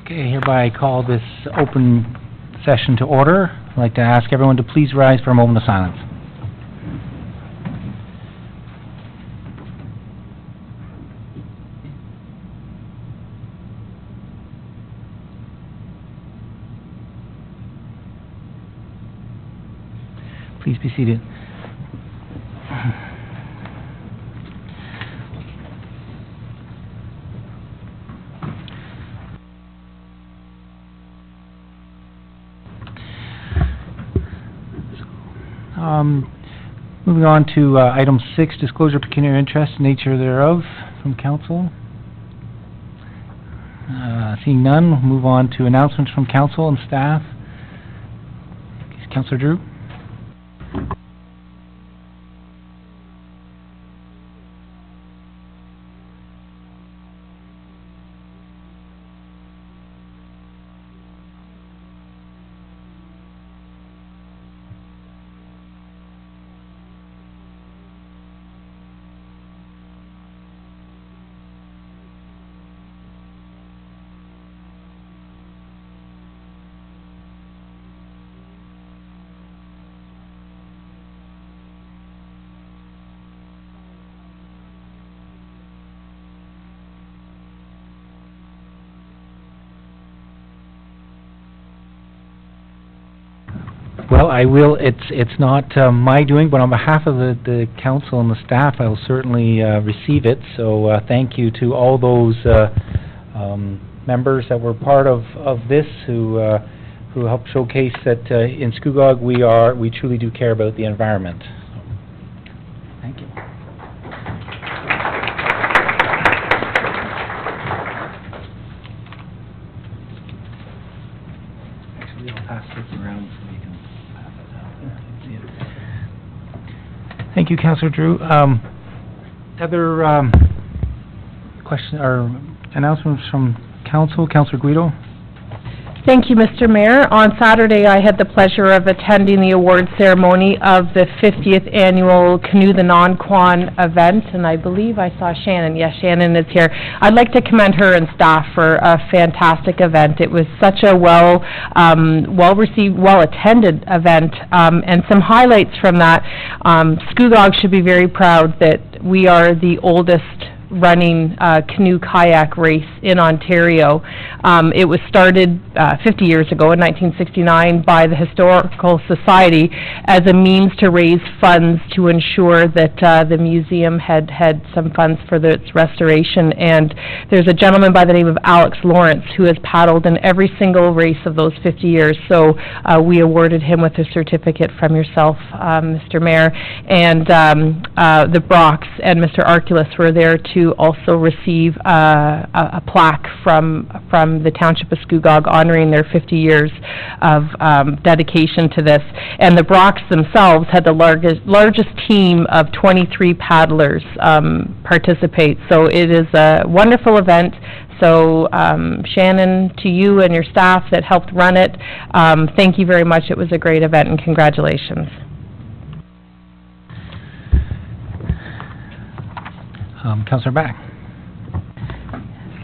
Okay, hereby call this open session to order. I'd like to ask everyone to please rise for a moment of silence. Please be seated. Moving on to item 6, disclosure of pecuniary interest, nature thereof, from council. Seeing none, we'll move on to announcements from council and staff. Councillor Drew. Well, I will. It's not my doing, but on behalf of the council and the staff, I will certainly receive it. So thank you to all those members that were part of this, who helped showcase that in Scugog we truly do care about the environment. So, thank you. Actually, I'll pass this around so you can. Thank you, Councillor Drew. Other questions or announcements from council? Councillor Guido. Thank you, Mr. Mayor. On Saturday, I had the pleasure of attending the award ceremony of the 50th annual Canoe the Non-Quan event, and I believe I saw Shannon. Yes, Shannon is here. I'd like to commend her and staff for a fantastic event. It was such a well-received, well-attended event, and some highlights from that. Scugog should be very proud that we are the oldest running canoe kayak race in Ontario. It was started 50 years ago in 1969 by the Historical Society as a means to raise funds to ensure that the museum had some funds for its restoration. And there's a gentleman by the name of Alex Lawrence who has paddled in every single race of those 50 years. So we awarded him with a certificate from yourself, Mr. Mayor. And the Brocks and Mr. Arculus were there to also receive a plaque from the Township of Scugog honoring their 50 years of dedication to this. And the Brocks themselves had the largest team of 23 paddlers participate. So it is a wonderful event. So Shannon, to you and your staff that helped run it, thank you very much. It was a great event, and congratulations. Councillor Back.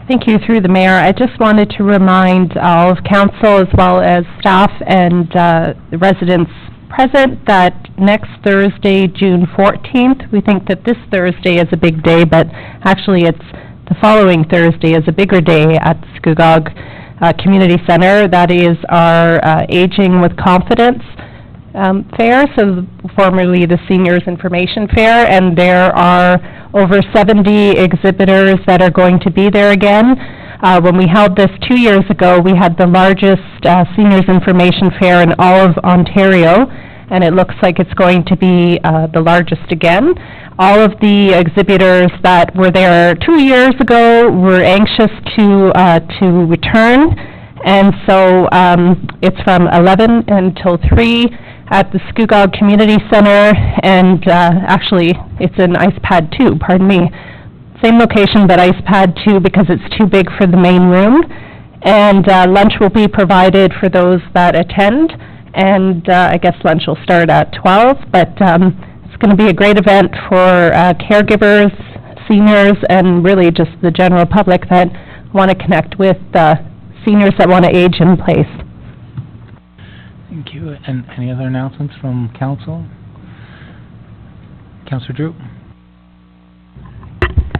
Thank you. Through the mayor, I just wanted to remind all of council as well as staff and the residents present that next Thursday, June 14th, we think that this Thursday is a big day, but actually it's the following Thursday is a bigger day at Scugog Community Center. That is our Aging with Confidence fair, so formerly the Seniors Information Fair, and there are over 70 exhibitors that are going to be there again. When we held this 2 years ago, we had the largest Seniors Information Fair in all of Ontario, and it looks like it's going to be the largest again. All of the exhibitors that were there 2 years ago were anxious to return, and so it's from 11 until 3 at the Scugog Community Center, and actually it's in Ice Pad 2, pardon me. Same location, but Ice Pad 2 because it's too big for the main room. And lunch will be provided for those that attend, and I guess lunch will start at 12, but it's going to be a great event for caregivers, seniors, and really just the general public that want to connect with seniors that want to age in place. Thank you. And any other announcements from council? Councillor Drew?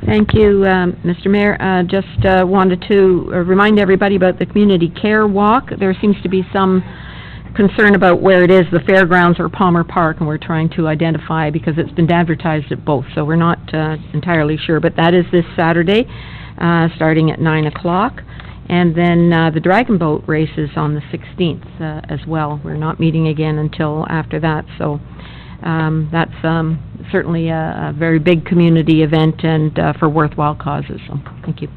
Thank you, Mr. Mayor. Just wanted to remind everybody about the Community Care Walk. There seems to be some concern about where it is, the fairgrounds or Palmer Park, and we're trying to identify because it's been advertised at both, so we're not entirely sure. But that is this Saturday, starting at 9 o'clock. And then the Dragon Boat race is on the 16th as well. We're not meeting again until after that, so that's certainly a very big community event and for worthwhile causes, so thank you.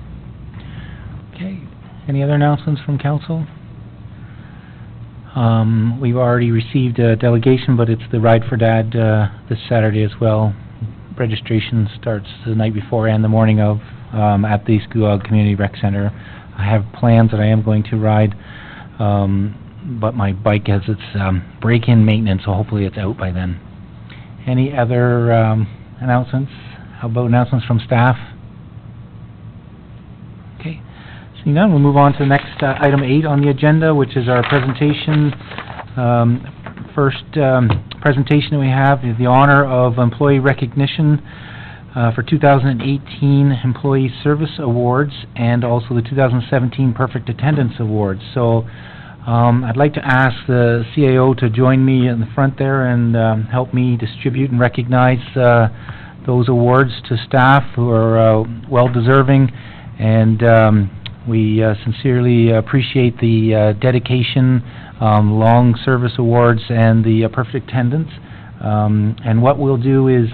Okay. Any other announcements from council? We've already received a delegation, but it's the Ride for Dad this Saturday as well. Registration starts the night before and the morning of at the Scugog Community Rec Center. I have plans that I am going to ride, but my bike has its break-in maintenance, so hopefully it's out by then. Any other announcements? How about announcements from staff? Okay. Seeing none, we'll move on to the next item 8 on the agenda, which is our presentation. First presentation that we have is the honor of employee recognition for 2018 Employee Service Awards and also the 2017 Perfect Attendance Awards. So I'd like to ask the CAO to join me in the front there and help me distribute and recognize those awards to staff who are well-deserving, and we sincerely appreciate the dedication, long service awards, and the perfect attendance. And what we'll do is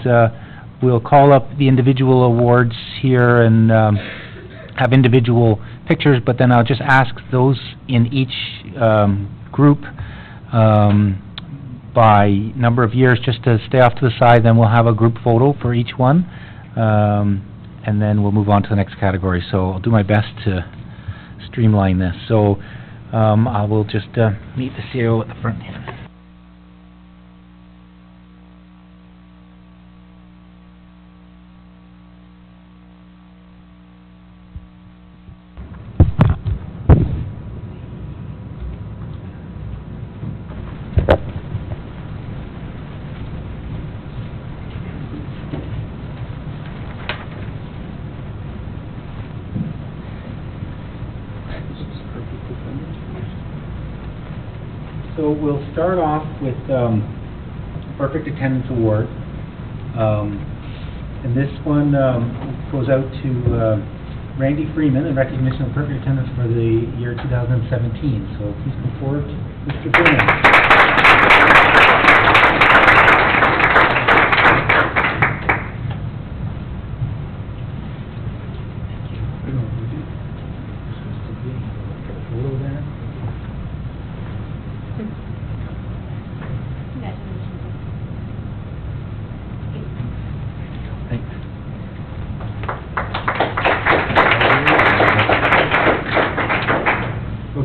we'll call up the individual awards here and have individual pictures, but then I'll just ask those in each group by number of years just to stay off to the side. Then we'll have a group photo for each one, and then we'll move on to the next category. So I'll do my best to streamline this. So I will just meet the CAO at the front here. So we'll start off with Perfect Attendance Award. And this one goes out to Randy Freeman in recognition of perfect attendance for the year 2017. So please come forward, Mr. Freeman.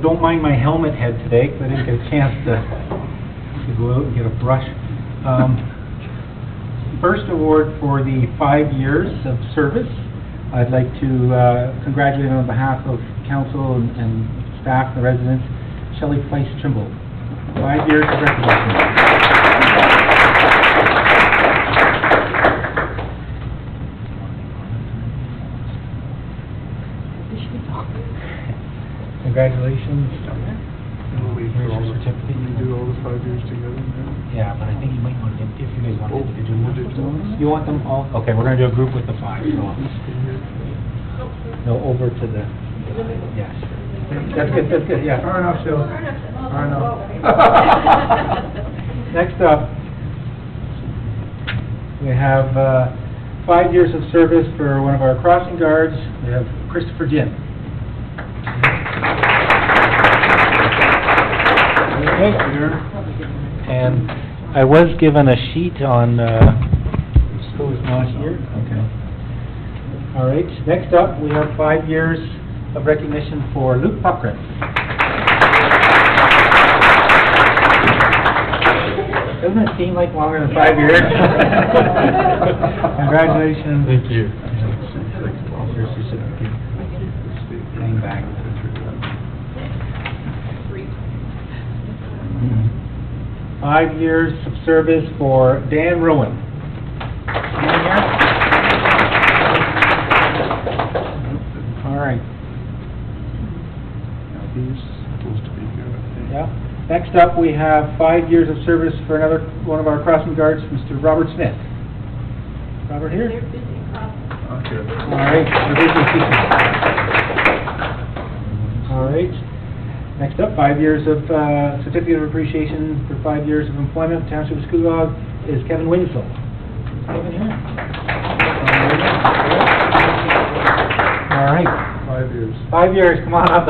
Don't mind my helmet head today, because I didn't get a chance to go out and get a brush. First award for the 5 years of service. I'd like to congratulate on behalf of council and staff and the residents, Shelley Price Trimble. 5 years of recognition. Congratulations. Here's your certificate. We do all the 5 years together now? Yeah, but I think you might want to, if you guys want to individual. You want them all? Okay, we're going to do a group with the 5. So. No, over to the, yes. That's good, yeah. Far enough, Phil. Far enough. Next up, we have 5 years of service for one of our crossing guards. We have Christopher Jin. Okay. And I was given a sheet on who was not here. Okay. All right. Next up, we have 5 years of recognition for Luke Puckrin. Doesn't it seem like longer than 5 years? Congratulations. Thank you. Here's your certificate. Hang back. 5 years of service for Dan Rowan. Dan here? All right. Now, he's supposed to be good, I think. Yeah. Next up, we have 5 years of service for another one of our crossing guards, Mr. Robert Smith. Robert here? Okay. All right. All right. Next up, 5 years of certificate of appreciation for 5 years of employment, Township of Scugog, is Kevin Winslow. Kevin here? All right. 5 years. 5 years, come on up.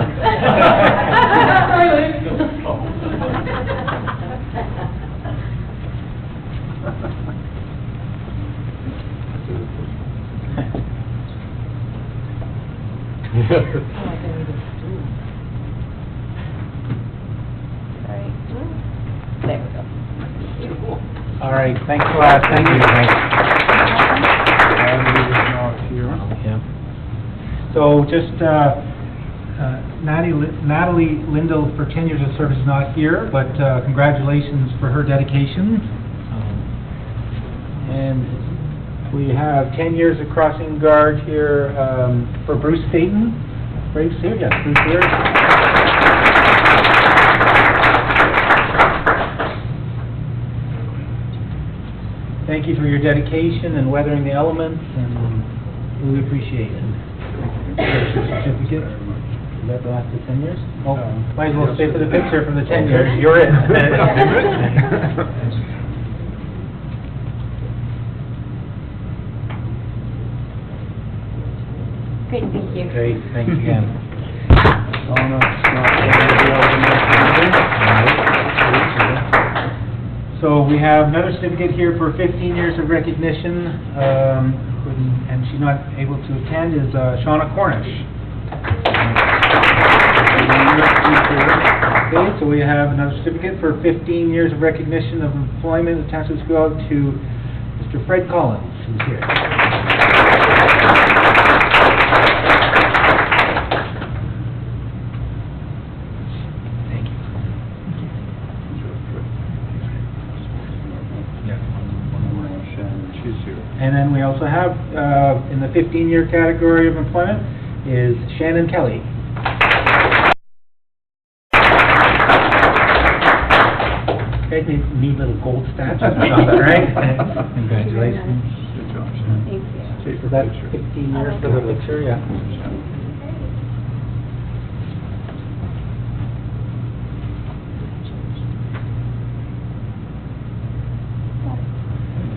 All right, thanks a lot, thank you. Yeah. So just, Natalie Lindell for 10 years of service is not here, but congratulations for her dedication. And we have 10 years of crossing guard here for Bruce Staten. Bruce here, yes, Bruce here. Thank you for your dedication and weathering the elements, and really appreciate it. Here's your certificate. Is that the last of 10 years? Oh, might as well stay for the picture from the 10 years. You're in. Great, thank you. Great, thanks again. So we have another certificate here for 15 years of recognition, and she's not able to attend, is Shauna Cornish. Okay, so we have another certificate for 15 years of recognition of employment in the Township of Scugog to Mr. Fred Collins, who's here. And then we also have, in the 15-year category of employment, is Shannon Kelly. Okay, neat little gold statue, right? Congratulations. Good job, Shannon. Thank you. Take So a that's picture. 15 years for the picture, yeah.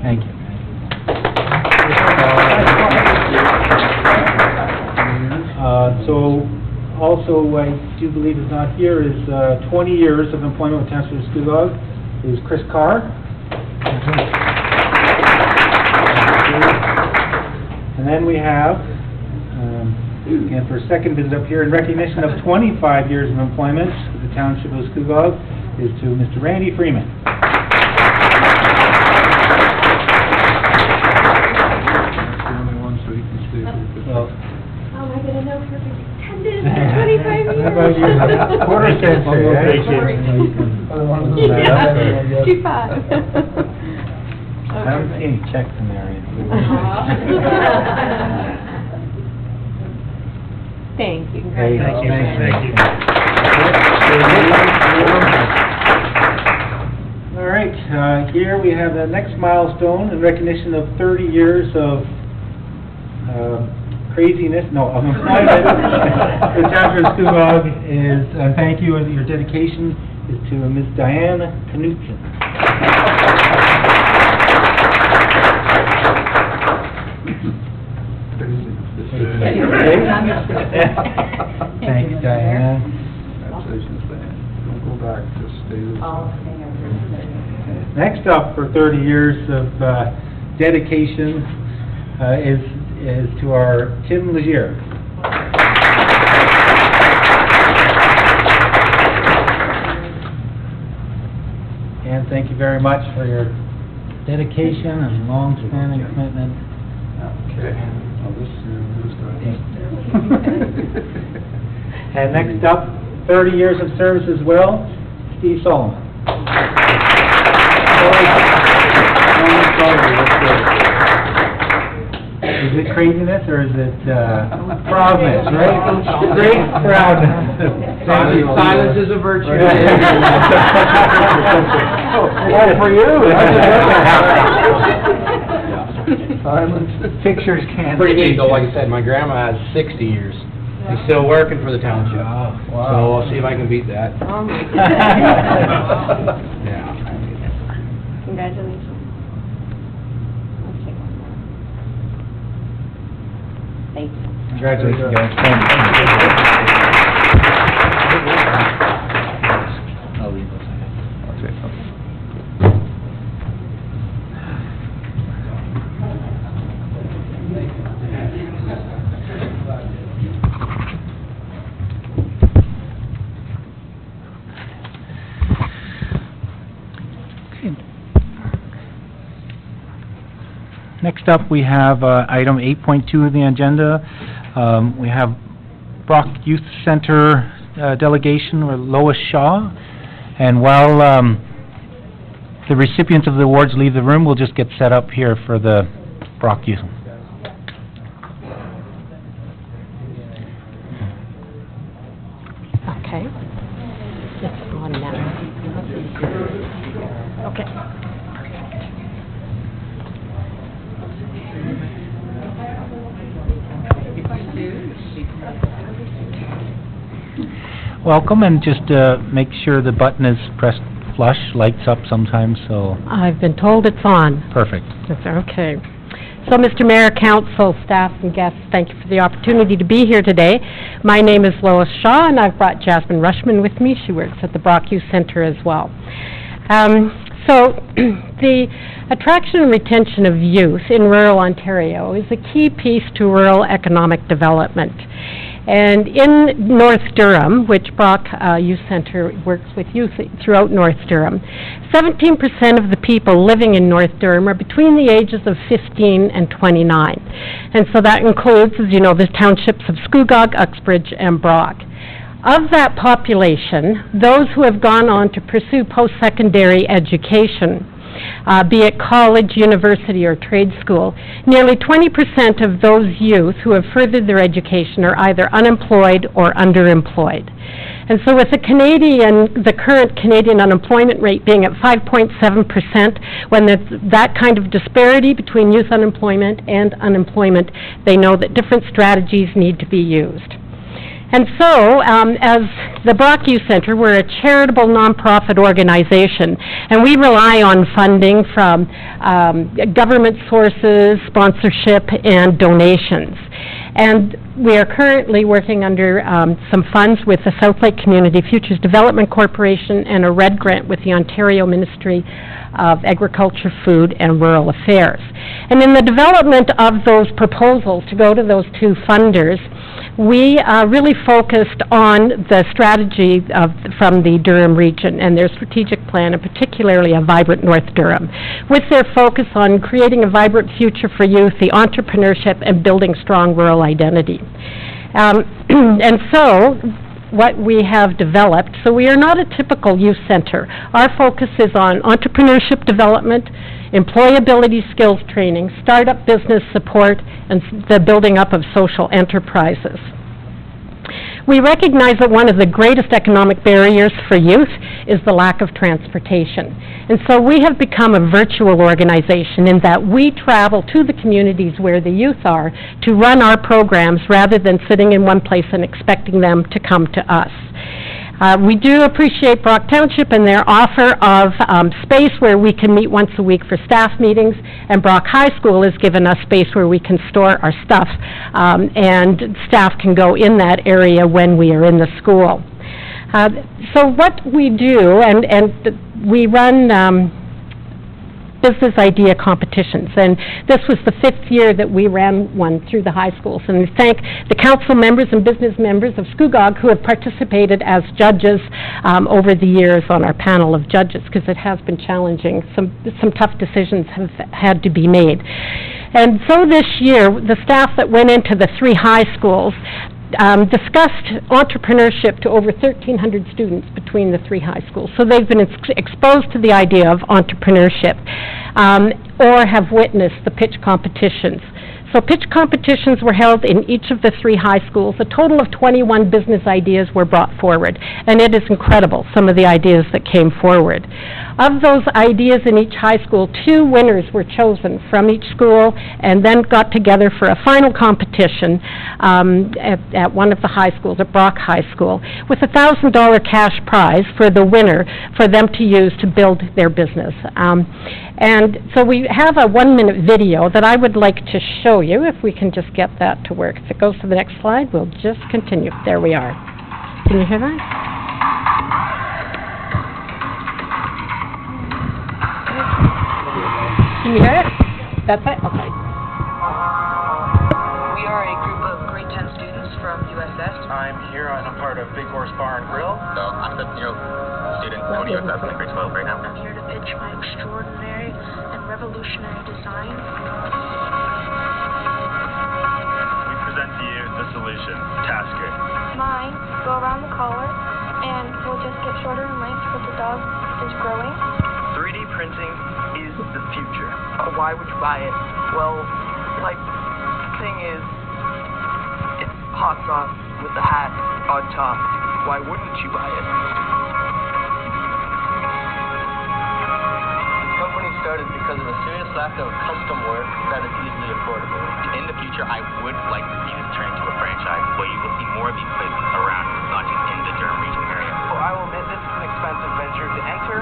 Thank you. So, also, I do believe is not here, is 20 years of employment with Township of Scugog, is Chris Carr. And then we have, again, for a second visit up here, in recognition of 25 years of employment with the Township of Scugog, is to Mr. Randy Freeman. That's the only one, so he can stay for the picture. Well, Oh, I get a no perfect attendance for 25 years. How about you? Quarter century, right? Yeah, too fast. I don't see any checks in there. Thank you. Hey, Congratulations. thank you. All right, here we have the next milestone in recognition of 30 years of craziness, no, of employment. The Township of Scugog is, and thank you, and your dedication is to Ms. Diane Knutson. Thank you, Diane. Congratulations, Diane. Don't go back, just stay this time. Next up for 30 years of dedication is to our Tim Legier. And thank you very much for your dedication and long-standing commitment. Okay. Well, this guy. And next up, 30 years of service as well, Steve Solomon. Is it craziness or is it, proudness, right? Great proudness. Silence is a virtue. Oh, for you. Silence. Pictures can't. Pretty neat, though, like I said, my grandma has 60 years. She's still working for the township. Oh, So wow. I'll see if I can beat that. Yeah. Congratulations. Okay. Thank you. Congratulations, guys. I'll leave those. Next up, we have item 8.2 of the agenda. We have Brock Youth Center delegation with Lois Shaw. And while the recipients of the awards leave the room, we'll just get set up here for the Brock Youth. Okay. It's on now. Okay. Welcome, and just make sure the button is pressed flush, lights up sometimes, so I've been told it's on. perfect. Okay. So, Mr. Mayor, council, staff, and guests, thank you for the opportunity to be here today. My name is Lois Shaw, and I've brought Jasmine Rushman with me. She works at the Brock Youth Center as well. So, the attraction and retention of youth in rural Ontario is a key piece to rural economic development. And in North Durham, which Brock Youth Center works with youth throughout North Durham, 17% of the people living in North Durham are between the ages of 15 and 29. And so that includes, as you know, the townships of Scugog, Uxbridge, and Brock. Of that population, those who have gone on to pursue post-secondary education, be it college, university, or trade school, nearly 20% of those youth who have furthered their education are either unemployed or underemployed. And so with the current Canadian unemployment rate being at 5.7%, when there's that kind of disparity between youth unemployment and unemployment, they know that different strategies need to be used. And so, as the Brock Youth Center, we're a charitable nonprofit organization, and we rely on funding from government sources, sponsorship, and donations. And we are currently working under some funds with the South Lake Community Futures Development Corporation and a RED grant with the Ontario Ministry of Agriculture, Food, and Rural Affairs. And in the development of those proposals to go to those two funders, we really focused on the strategy from the Durham region and their strategic plan, and particularly a vibrant North Durham, with their focus on creating a vibrant future for youth, the entrepreneurship, and building strong rural identity. And so, what we have developed, so we are not a typical youth center. Our focus is on entrepreneurship development, employability skills training, startup business support, and the building up of social enterprises. We recognize that one of the greatest economic barriers for youth is the lack of transportation. And so we have become a virtual organization in that we travel to the communities where the youth are to run our programs rather than sitting in one place and expecting them to come to us. We do appreciate Brock Township and their offer of space where we can meet once a week for staff meetings, and Brock High School has given us space where we can store our stuff, and staff can go in that area when we are in the school. So what we do, and we run business idea competitions, and this was the 5th year that we ran one through the high schools, and we thank the council members and business members of Scugog who have participated as judges over the years on our panel of judges, because it has been challenging. Some tough decisions have had to be made. And so this year, the staff that went into the 3 high schools discussed entrepreneurship to over 1,300 students between the 3 high schools. So they've been exposed to the idea of entrepreneurship, or have witnessed the pitch competitions. So pitch competitions were held in each of the 3 high schools. A total of 21 business ideas were brought forward, and it is incredible, some of the ideas that came forward. Of those ideas in each high school, 2 winners were chosen from each school and then got together for a final competition at one of the high schools, at Brock High School, with a $1,000 cash prize for the winner for them to use to build their business. And so we have a 1-minute video that I would like to show you, if we can just get that to work. If it goes to the next slide, we'll just continue. There we are. Can you hear that? Can you hear it? That's it? Okay. We are a group of grade 10 students from USS. I'm here and I'm part of Big Horse Bar and Grill. So I'm a student going to USS in grade 12 right now. I'm here to pitch my extraordinary and revolutionary design. We present to you the solution, Tasker. Mine go around the collar and will just get shorter in length because the dog is growing. 3D printing is the future. Why would you buy it? Well, like, the thing is, it's hot sauce with a hat on top. Why wouldn't you buy it? The company started because of a serious lack of custom work that is easily affordable. In the future, I would like to see this turn into a franchise where you will see more of these places around, not just in the Durham region area. Well, I will admit this is an expensive venture to enter,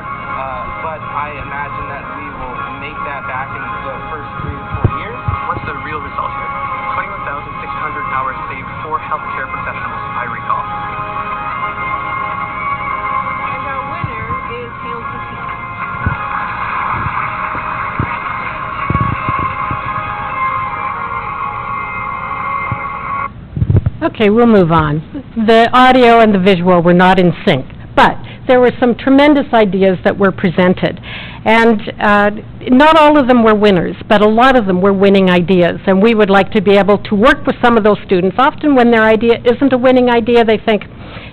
but I imagine that we will make that back in the first 3 to 4 years. What's the real result here? 21,600 hours saved for healthcare professionals, I recall. And our winner is Hail Cookie. Okay, we'll move on. The audio and the visual were not in sync, but there were some tremendous ideas that were presented. And not all of them were winners, but a lot of them were winning ideas. And we would like to be able to work with some of those students. Often when their idea isn't a winning idea, they think,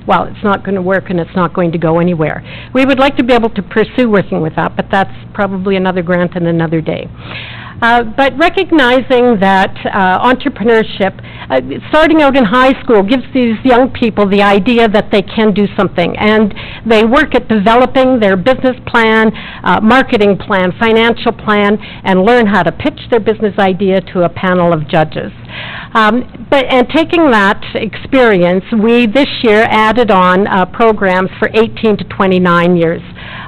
well, it's not going to work and it's not going to go anywhere. We would like to be able to pursue working with that, but that's probably another grant and another day. But recognizing that entrepreneurship, starting out in high school, gives these young people the idea that they can do something, and they work at developing their business plan, marketing plan, financial plan, and learn how to pitch their business idea to a panel of judges. And taking that experience, we this year added on programs for 18 to 29 years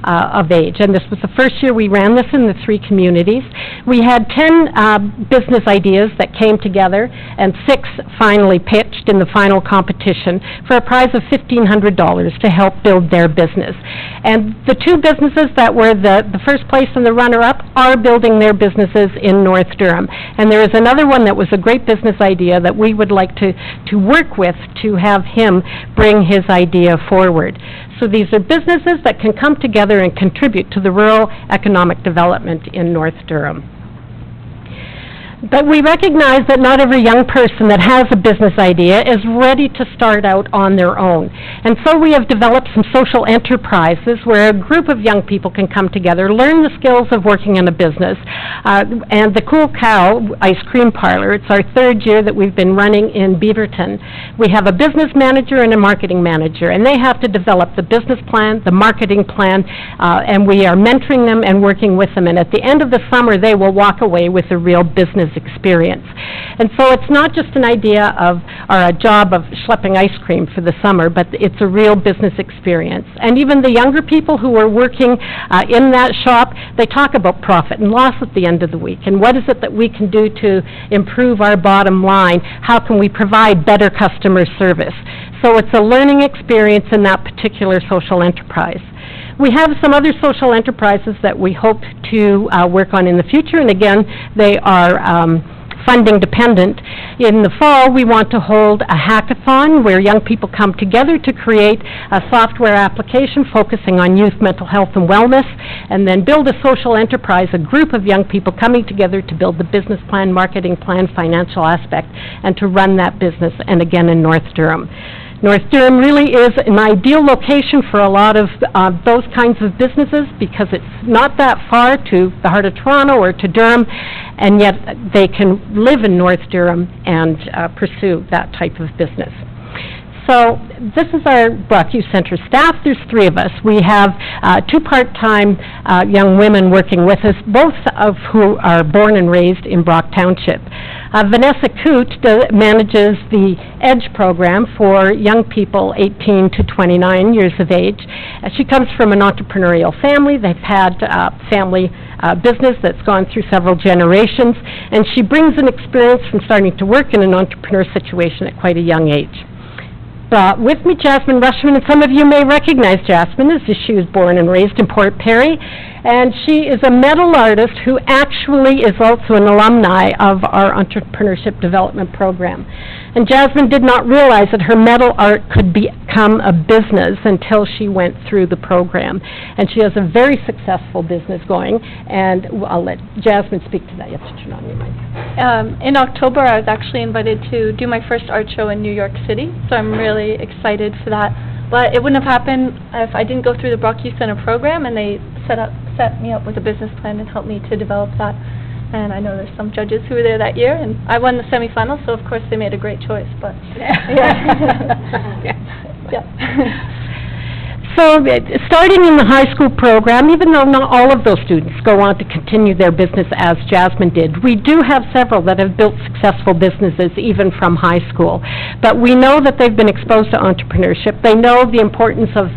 of age, and this was the first year we ran this in the 3 communities. We had 10 business ideas that came together, and 6 finally pitched in the final competition for a prize of $1,500 to help build their business. And the 2 businesses that were the first place and the runner-up are building their businesses in North Durham. And there is another one that was a great business idea that we would like to work with to have him bring his idea forward. So these are businesses that can come together and contribute to the rural economic development in North Durham. But we recognize that not every young person that has a business idea is ready to start out on their own. And so we have developed some social enterprises where a group of young people can come together, learn the skills of working in a business. And the Cool Cow Ice Cream Parlor, it's our 3rd year that we've been running in Beaverton. We have a business manager and a marketing manager, and they have to develop the business plan, the marketing plan, and we are mentoring them and working with them. And at the end of the summer, they will walk away with a real business experience. And so it's not just an idea of, or a job of schlepping ice cream for the summer, but it's a real business experience. And even the younger people who are working in that shop, they talk about profit and loss at the end of the week, and what is it that we can do to improve our bottom line? How can we provide better customer service? So it's a learning experience in that particular social enterprise. We have some other social enterprises that we hope to work on in the future, and again, they are funding dependent. In the fall, we want to hold a hackathon where young people come together to create a software application focusing on youth mental health and wellness, and then build a social enterprise, a group of young people coming together to build the business plan, marketing plan, financial aspect, and to run that business, and again in North Durham. North Durham really is an ideal location for a lot of those kinds of businesses because it's not that far to the heart of Toronto or to Durham, and yet they can live in North Durham and pursue that type of business. So this is our Brock Youth Centre staff. There's 3 of us. We have 2 part-time young women working with us, both of who are born and raised in Brock Township. Vanessa Coote manages the EDGE program for young people 18 to 29 years of age. She comes from an entrepreneurial family. They've had family business that's gone through several generations, and she brings an experience from starting to work in an entrepreneur situation at quite a young age. With me, Jasmine Rushman, and some of you may recognize Jasmine as she was born and raised in Port Perry, and she is a metal artist who actually is also an alumni of our Entrepreneurship Development Program. And Jasmine did not realize that her metal art could become a business until she went through the program. And she has a very successful business going, and I'll let Jasmine speak to that. You have to turn on your mic. In October, I was actually invited to do my first art show in New York City, so I'm really excited for that. But it wouldn't have happened if I didn't go through the Brock Youth Centre program, and they set me up with a business plan and helped me to develop that. And I know there's some judges who were there that year, and I won the semifinals, so of course they made a great choice. But yeah. So, starting in the high school program, even though not all of those students go on to continue their business as Jasmine did, we do have several that have built successful businesses even from high school. But we know that they've been exposed to entrepreneurship. They know the importance of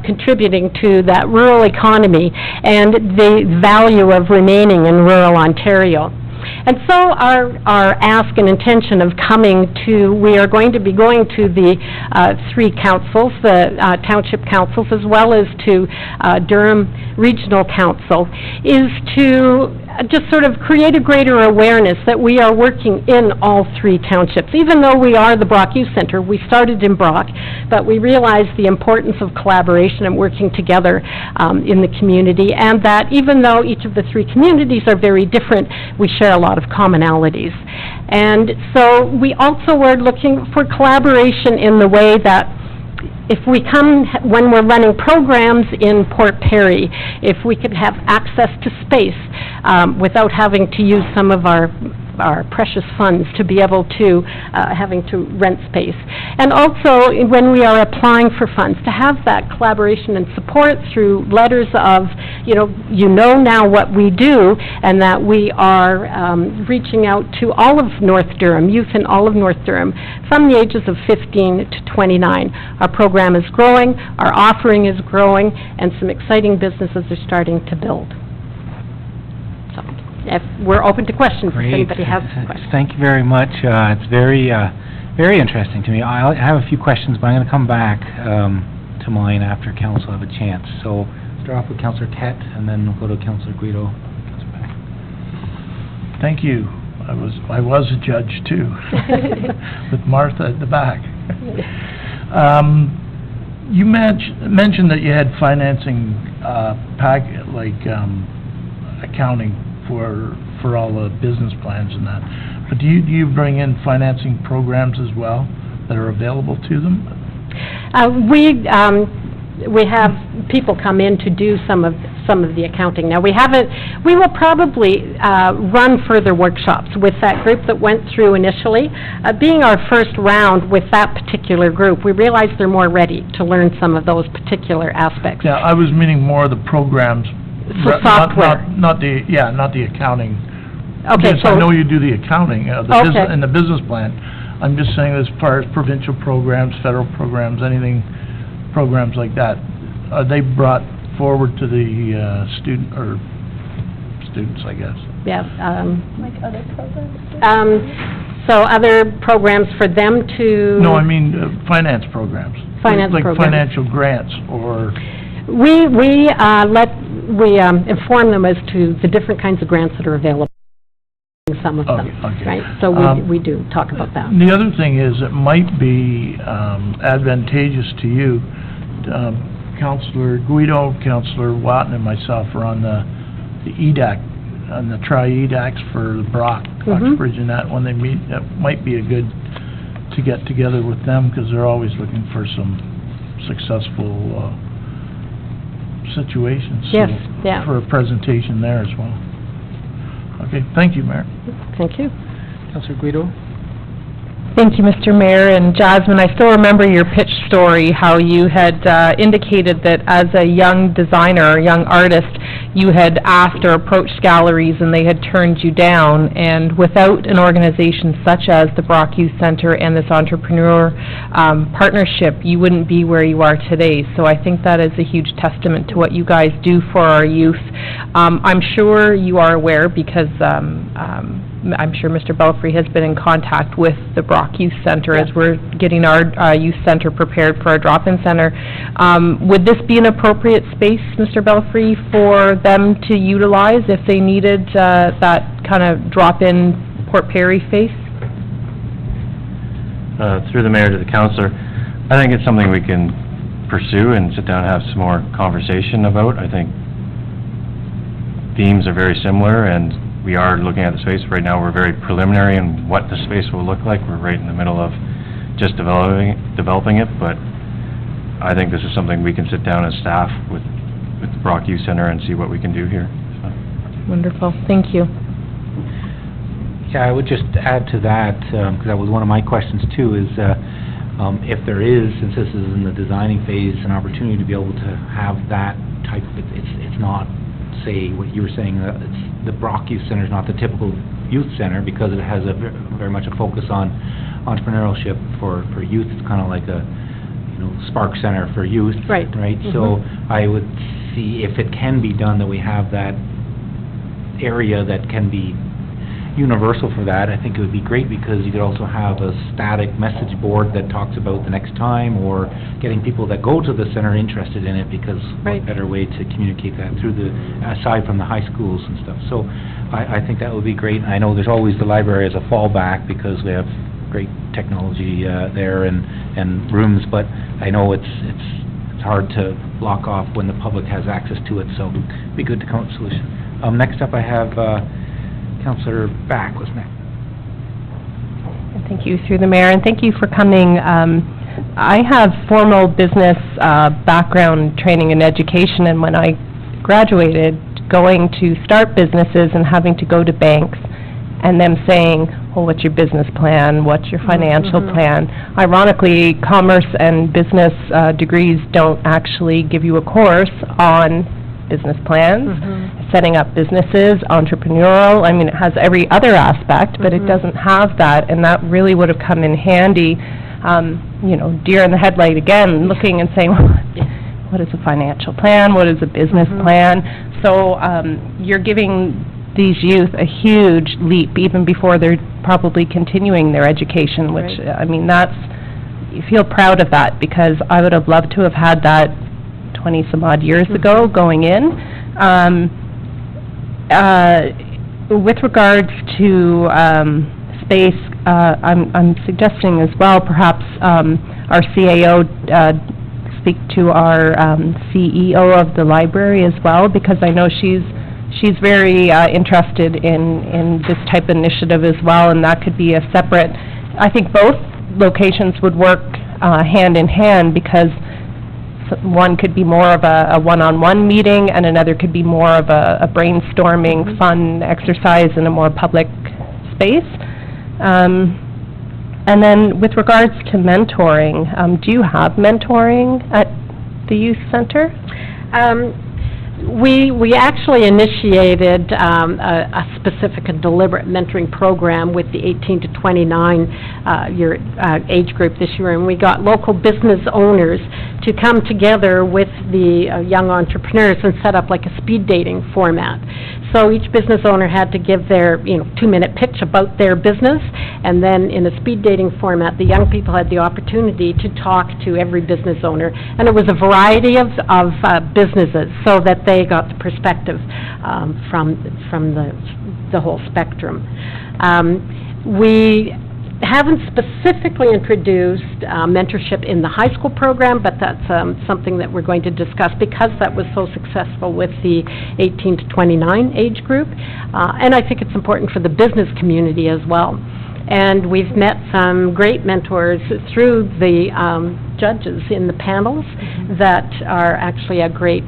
contributing to that rural economy and the value of remaining in rural Ontario. And so our ask and intention of coming to, we are going to be going to the 3 councils, the township councils, as well as to Durham Regional Council, is to just sort of create a greater awareness that we are working in all 3 townships. Even though we are the Brock Youth Centre, we started in Brock, but we realized the importance of collaboration and working together in the community, and that even though each of the 3 communities are very different, we share a lot of commonalities. And so we also were looking for collaboration in the way that if we come, when we're running programs in Port Perry, if we could have access to space without having to use some of our precious funds to be able to, having to rent space. And also, when we are applying for funds, to have that collaboration and support through letters of, you know now what we do, and that we are reaching out to all of North Durham, youth in all of North Durham, from the ages of 15 to 29. Our program is growing, our offering is growing, and some exciting businesses are starting to build. If we're open to questions, Great. If anybody has questions. Thank you very much. It's very, very interesting to me. I have a few questions, but I'm going to come back to mine after council have a chance. So start off with Councillor Kett, and then we'll go to Councillor Guido. Thank you. I was a judge too, with Martha at the back. You mentioned that you had financing accounting for all the business plans and that. But do you bring in financing programs as well that are available to them? We have people come in to do some of the accounting. Now, we will probably run further workshops with that group that went through initially. Being our first round with that particular group, we realized they're more ready to learn some of those particular aspects. Yeah, I was meaning more the programs. For software. Not the accounting. Okay, yes, I know you do the accounting, and the business plan. I'm just saying as far as provincial programs, federal programs, anything, programs like that, are they brought forward to the students, I guess? Yeah. Like other programs? So other programs for them to... No, I mean finance programs. Finance programs. Like financial grants or... We inform them as to the different kinds of grants that are available. some of them, Okay. right? So we do talk about that. The other thing is, it might be advantageous to you, Counselor Guido, Counselor Watton, and myself are on the EDAC, on the tri-EDACs for the Brock, Uxbridge, and that, when they meet, that might be a good to get together with them, because they're always looking for some successful situations. Yes, so yeah. For a presentation there as well. Okay, thank you, Mayor. Thank you. Councilor Guido? Thank you, Mr. Mayor. And Jasmine, I still remember your pitch story, how you had indicated that as a young designer, a young artist, you had asked or approached galleries and they had turned you down. And without an organization such as the Brock Youth Center and this entrepreneur partnership, you wouldn't be where you are today. So I think that is a huge testament to what you guys do for our youth. I'm sure you are aware, because I'm sure Mr. Belfry has been in contact with the Brock Youth Center as we're getting our youth center prepared for our drop-in center. Would this be an appropriate space, Mr. Belfry, for them to utilize if they needed that kind of drop-in Port Perry face? Through the mayor to the councillor, I think it's something we can pursue and sit down and have some more conversation about. I think themes are very similar, and we are looking at the space. Right now, we're very preliminary in what the space will look like. We're right in the middle of just developing it, but I think this is something we can sit down as staff with the Brock Youth Center and see what we can do here. So. Wonderful, thank you. Yeah, I would just add to that, because that was one of my questions too, is if there is, since this is in the designing phase, an opportunity to be able to have that type of, it's not, say, what you were saying, the Brock Youth Center is not the typical youth center, because it has a very much a focus on entrepreneurship for youth. It's kind of like a, Spark Center for youth. Right. Right? So I would see if it can be done, that we have that area that can be universal for that. I think it would be great, because you could also have a static message board that talks about the next time, or getting people that go to the center interested in it, because Right. what better way to communicate that through aside from the high schools and stuff. So I think that would be great. I know there's always the library as a fallback, because we have great technology there and rooms, but I know it's hard to block off when the public has access to it, so it'd be good to come up with a solution. Next up, I have Councillor Back was next. Thank you, through the mayor, and thank you for coming. I have formal business background training and education, and when I graduated, going to start businesses and having to go to banks and them saying, well, what's your business plan, what's your financial plan? Ironically, commerce and business degrees don't actually give you a course on business plans, setting up businesses, entrepreneurial. I mean, it has every other aspect, but it doesn't have that, and that really would have come in handy, deer in the headlight again, looking and saying, what is a financial plan, what is a business plan? So you're giving these youth a huge leap, even before they're probably continuing their education, which, I mean, you feel proud of that, because I would have loved to have had that 20-some-odd years ago going in. With regards to space, I'm suggesting as well, perhaps our CAO speak to our CEO of the library as well, because I know she's very interested in this type of initiative as well, and that could be a separate, I think both locations would work hand in hand, because one could be more of a one-on-one meeting, and another could be more of a brainstorming, fun exercise in a more public space. And then with regards to mentoring, do you have mentoring at the youth center? We actually initiated a specific and deliberate mentoring program with the 18 to 29 year age group this year, and we got local business owners to come together with the young entrepreneurs and set up like a speed dating format. So each business owner had to give their, 2-minute pitch about their business, and then in a speed dating format, the young people had the opportunity to talk to every business owner, and it was a variety of businesses, so that they got the perspective from the whole spectrum. We haven't specifically introduced mentorship in the high school program, but that's something that we're going to discuss because that was so successful with the 18 to 29 age group. And I think it's important for the business community as well. And we've met some great mentors through the judges in the panels that are actually a great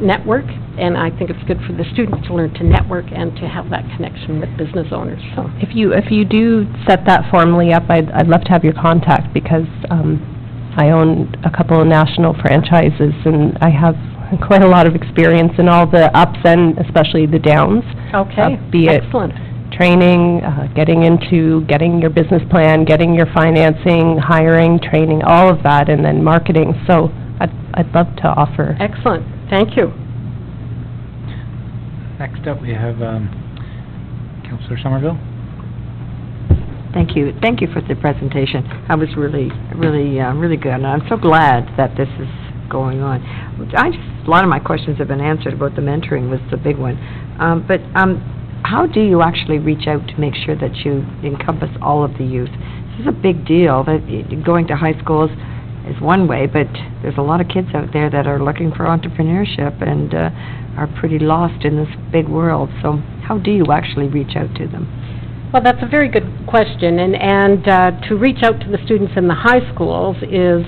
network, and I think it's good for the students to learn to network and to have that connection with business owners. So If you do set that formally up, I'd love to have your contact, because I own a couple of national franchises, and I have quite a lot of experience in all the ups and especially the downs. Okay, be it excellent. Training, getting your business plan, getting your financing, hiring, training, all of that, and then marketing. So I'd love to offer. Excellent. Thank you. Next up, we have Councillor Somerville. Thank you. Thank you for the presentation. That was really good, and I'm so glad that this is going on. A lot of my questions have been answered about the mentoring was the big one. But how do you actually reach out to make sure that you encompass all of the youth? This is a big deal. That going to high schools is one way, but there's a lot of kids out there that are looking for entrepreneurship and are pretty lost in this big world. So how do you actually reach out to them? Well, that's a very good question, and to reach out to the students in the high schools is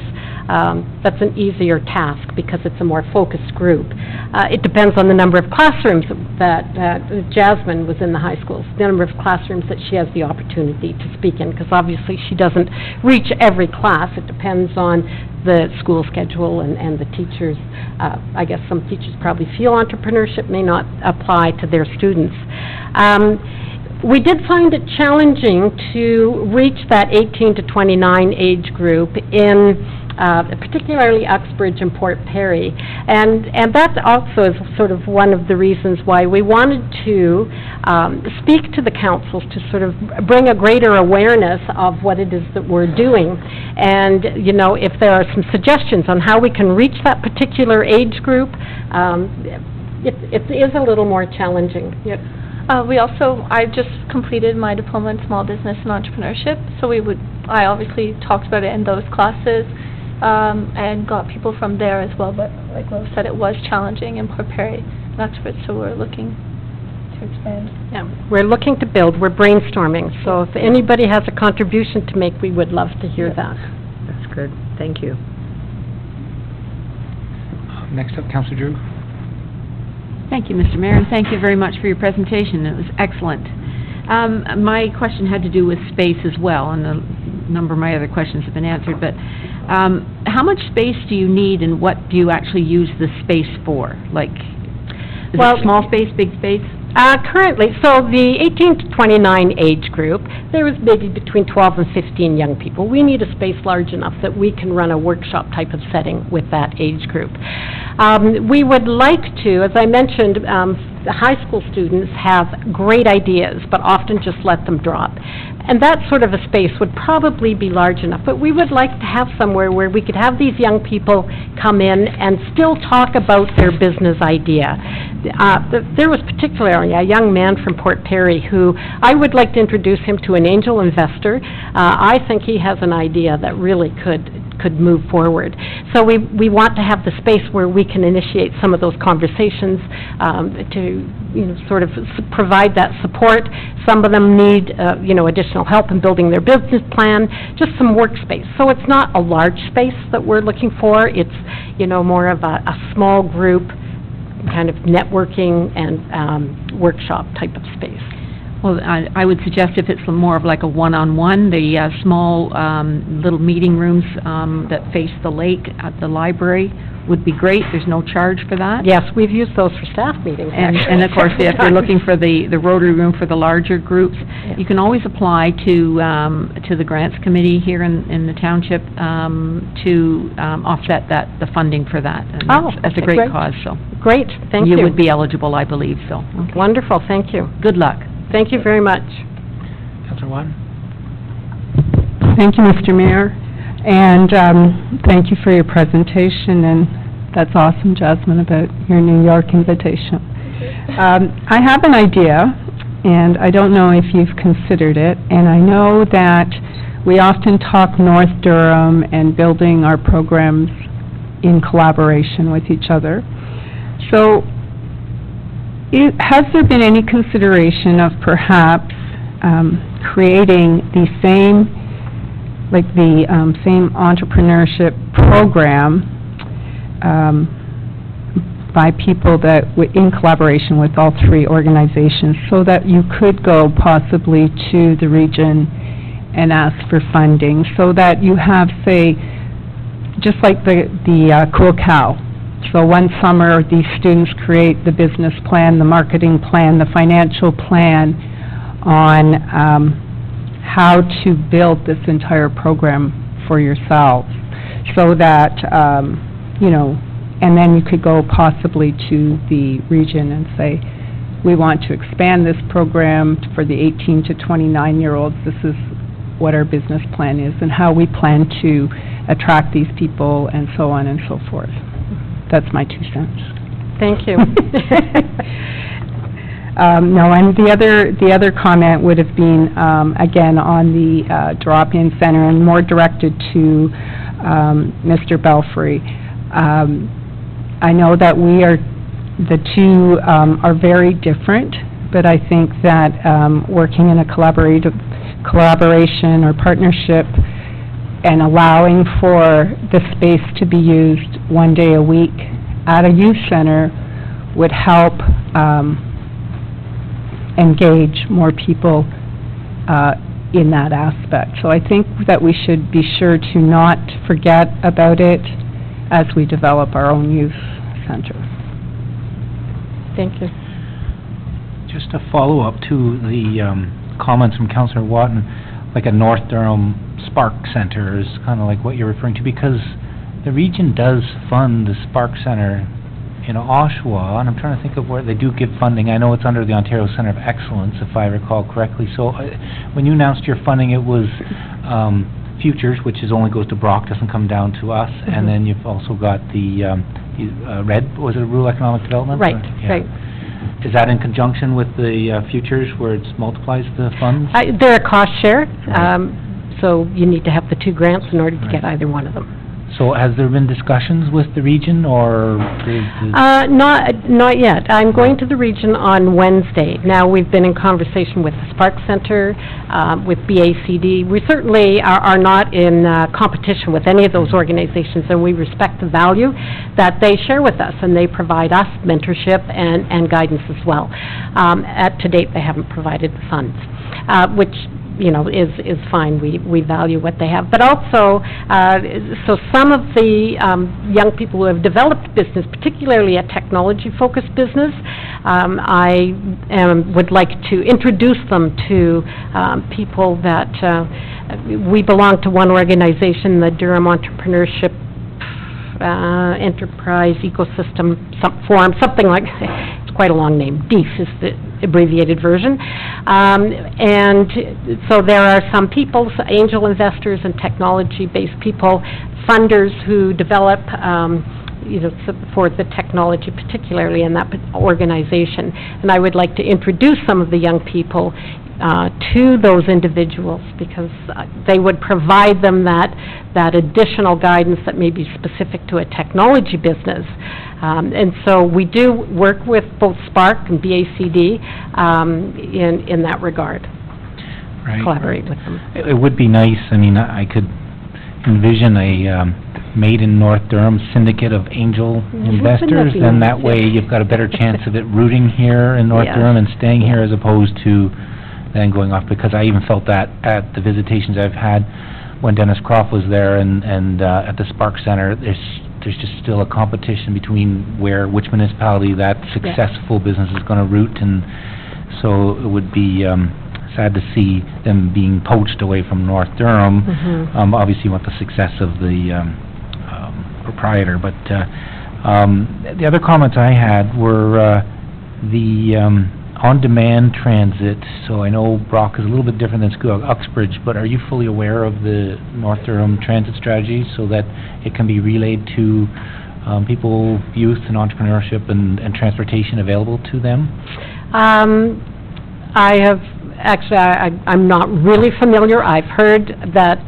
that's an easier task because it's a more focused group. It depends on the number of classrooms that Jasmine was in the high schools, the number of classrooms that she has the opportunity to speak in, because obviously she doesn't reach every class. It depends on the school schedule and the teachers. I guess some teachers probably feel entrepreneurship may not apply to their students. We did find it challenging to reach that 18 to 29 age group in particularly Uxbridge and Port Perry, and that also is sort of one of the reasons why we wanted to speak to the councils to sort of bring a greater awareness of what it is that we're doing, and if there are some suggestions on how we can reach that particular age group, it is a little more challenging. Yep. I just completed my diploma in small business and entrepreneurship, so I obviously talked about it in those classes, and got people from there as well, but like Lo said, it was challenging in Port Perry and Uxbridge, so we're looking to expand. Yeah, we're looking to build, we're brainstorming, so if anybody has a contribution to make, we would love to hear that. That's good. Thank you. Next up, Councillor Drew. Thank you, Mr. Mayor, and thank you very much for your presentation. It was excellent. My question had to do with space as well, and a number of my other questions have been answered, but how much space do you need, and what do you actually use the space for? Like, is it small space, big space? Currently, so the 18 to 29 age group, there is maybe between 12 and 15 young people. We need a space large enough that we can run a workshop type of setting with that age group. We would like to, as I mentioned, the high school students have great ideas, but often just let them drop. And that sort of a space would probably be large enough, but we would like to have somewhere where we could have these young people come in and still talk about their business idea. There was particularly a young man from Port Perry who I would like to introduce him to an angel investor. I think he has an idea that really could move forward. So we want to have the space where we can initiate some of those conversations to sort of provide that support. Some of them need additional help in building their business plan, just some workspace. So it's not a large space that we're looking for. It's more of a small group kind of networking and workshop type of space. Well, I would suggest if it's more of like a one-on-one, the small little meeting rooms that face the lake at the library would be great. There's no charge for that. Yes, we've used those for staff meetings, And of course, if you're looking for the Rotary Room for the larger groups, you can always apply to the Grants Committee here in the township to offset the funding for that. And that's a great cause, so. Great, thank you. You would be eligible, I believe, so. Okay. Wonderful, thank you. Good luck. Thank you very much. Councillor Watton? Thank you, Mr. Mayor, and thank you for your presentation, and that's awesome, Jasmine, about your New York invitation. I have an idea, and I don't know if you've considered it, and I know that we often talk North Durham and building our programs in collaboration with each other. So, has there been any consideration of perhaps creating the same entrepreneurship program by people that, in collaboration with all three organizations, so that you could go possibly to the region and ask for funding, so that you have, say, just like the Cool Cow. So one summer, these students create the business plan, the marketing plan, the financial plan on how to build this entire program for yourselves, so that, and then you could go possibly to the region and say, we want to expand this program for the 18 to 29-year-olds. This is what our business plan is and how we plan to attract these people and so on and so forth. That's my 2 cents. Thank you. No, and the other comment would have been, again, on the drop-in center and more directed to Mr. Belfry. I know that the two are very different, but I think that working in a collaboration or partnership and allowing for the space to be used one day a week at a youth center would help engage more people in that aspect. So I think that we should be sure to not forget about it as we develop our own youth center. Thank you. Just a follow-up to the comments from Councillor Watton, like a North Durham Spark Center is kind of like what you're referring to, because the region does fund the Spark Center in Oshawa, and I'm trying to think of where they do give funding. I know it's under the Ontario Centre of Excellence, if I recall correctly. So when you announced your funding, it was Futures, which only goes to Brock, doesn't come down to us, and then you've also got the RED, was it Rural Economic Development? Right, right. Is that in conjunction with the Futures, where it multiplies the funds? They're a cost share, so you need to have the 2 grants in order to get either one of them. So has there been discussions with the region, or? Not yet. I'm going to the region on Wednesday. Now, we've been in conversation with the Spark Center, with BACD. We certainly are not in competition with any of those organizations, and we respect the value that they share with us, and they provide us mentorship and guidance as well. To date, they haven't provided the funds, which is fine. We value what they have. But also, so some of the young people who have developed business, particularly a technology-focused business, I would like to introduce them to people that we belong to one organization, the Durham Entrepreneurship Enterprise Ecosystem Forum, something like that. It's quite a long name. DEEF is the abbreviated version. And so there are some people, angel investors and technology-based people, funders who develop for the technology, particularly in that organization. And I would like to introduce some of the young people to those individuals, because they would provide them that additional guidance that may be specific to a technology business. And so we do work with both Spark and BACD in that regard. Right. Collaborate with them. It would be nice, I mean, I could envision a Made in North Durham syndicate of angel investors, and that way you've got a better chance of it rooting here in North Durham and staying here, as opposed to then going off, because I even felt that at the visitations I've had when Dennis Croft was there and at the Spark Center, there's there's just still a competition between which municipality that successful business is gonna root, and so it would be, sad to see them being poached away from North Durham. Obviously, you want the success of the, proprietor, but, the other comments I had were, the, on-demand transit. So I know Brock is a little bit different than Scugog Uxbridge, but are you fully aware of the North Durham transit strategy so that it can be relayed to, people, youth and entrepreneurship and transportation available to them? I have, actually, I'm not really familiar. I've heard that,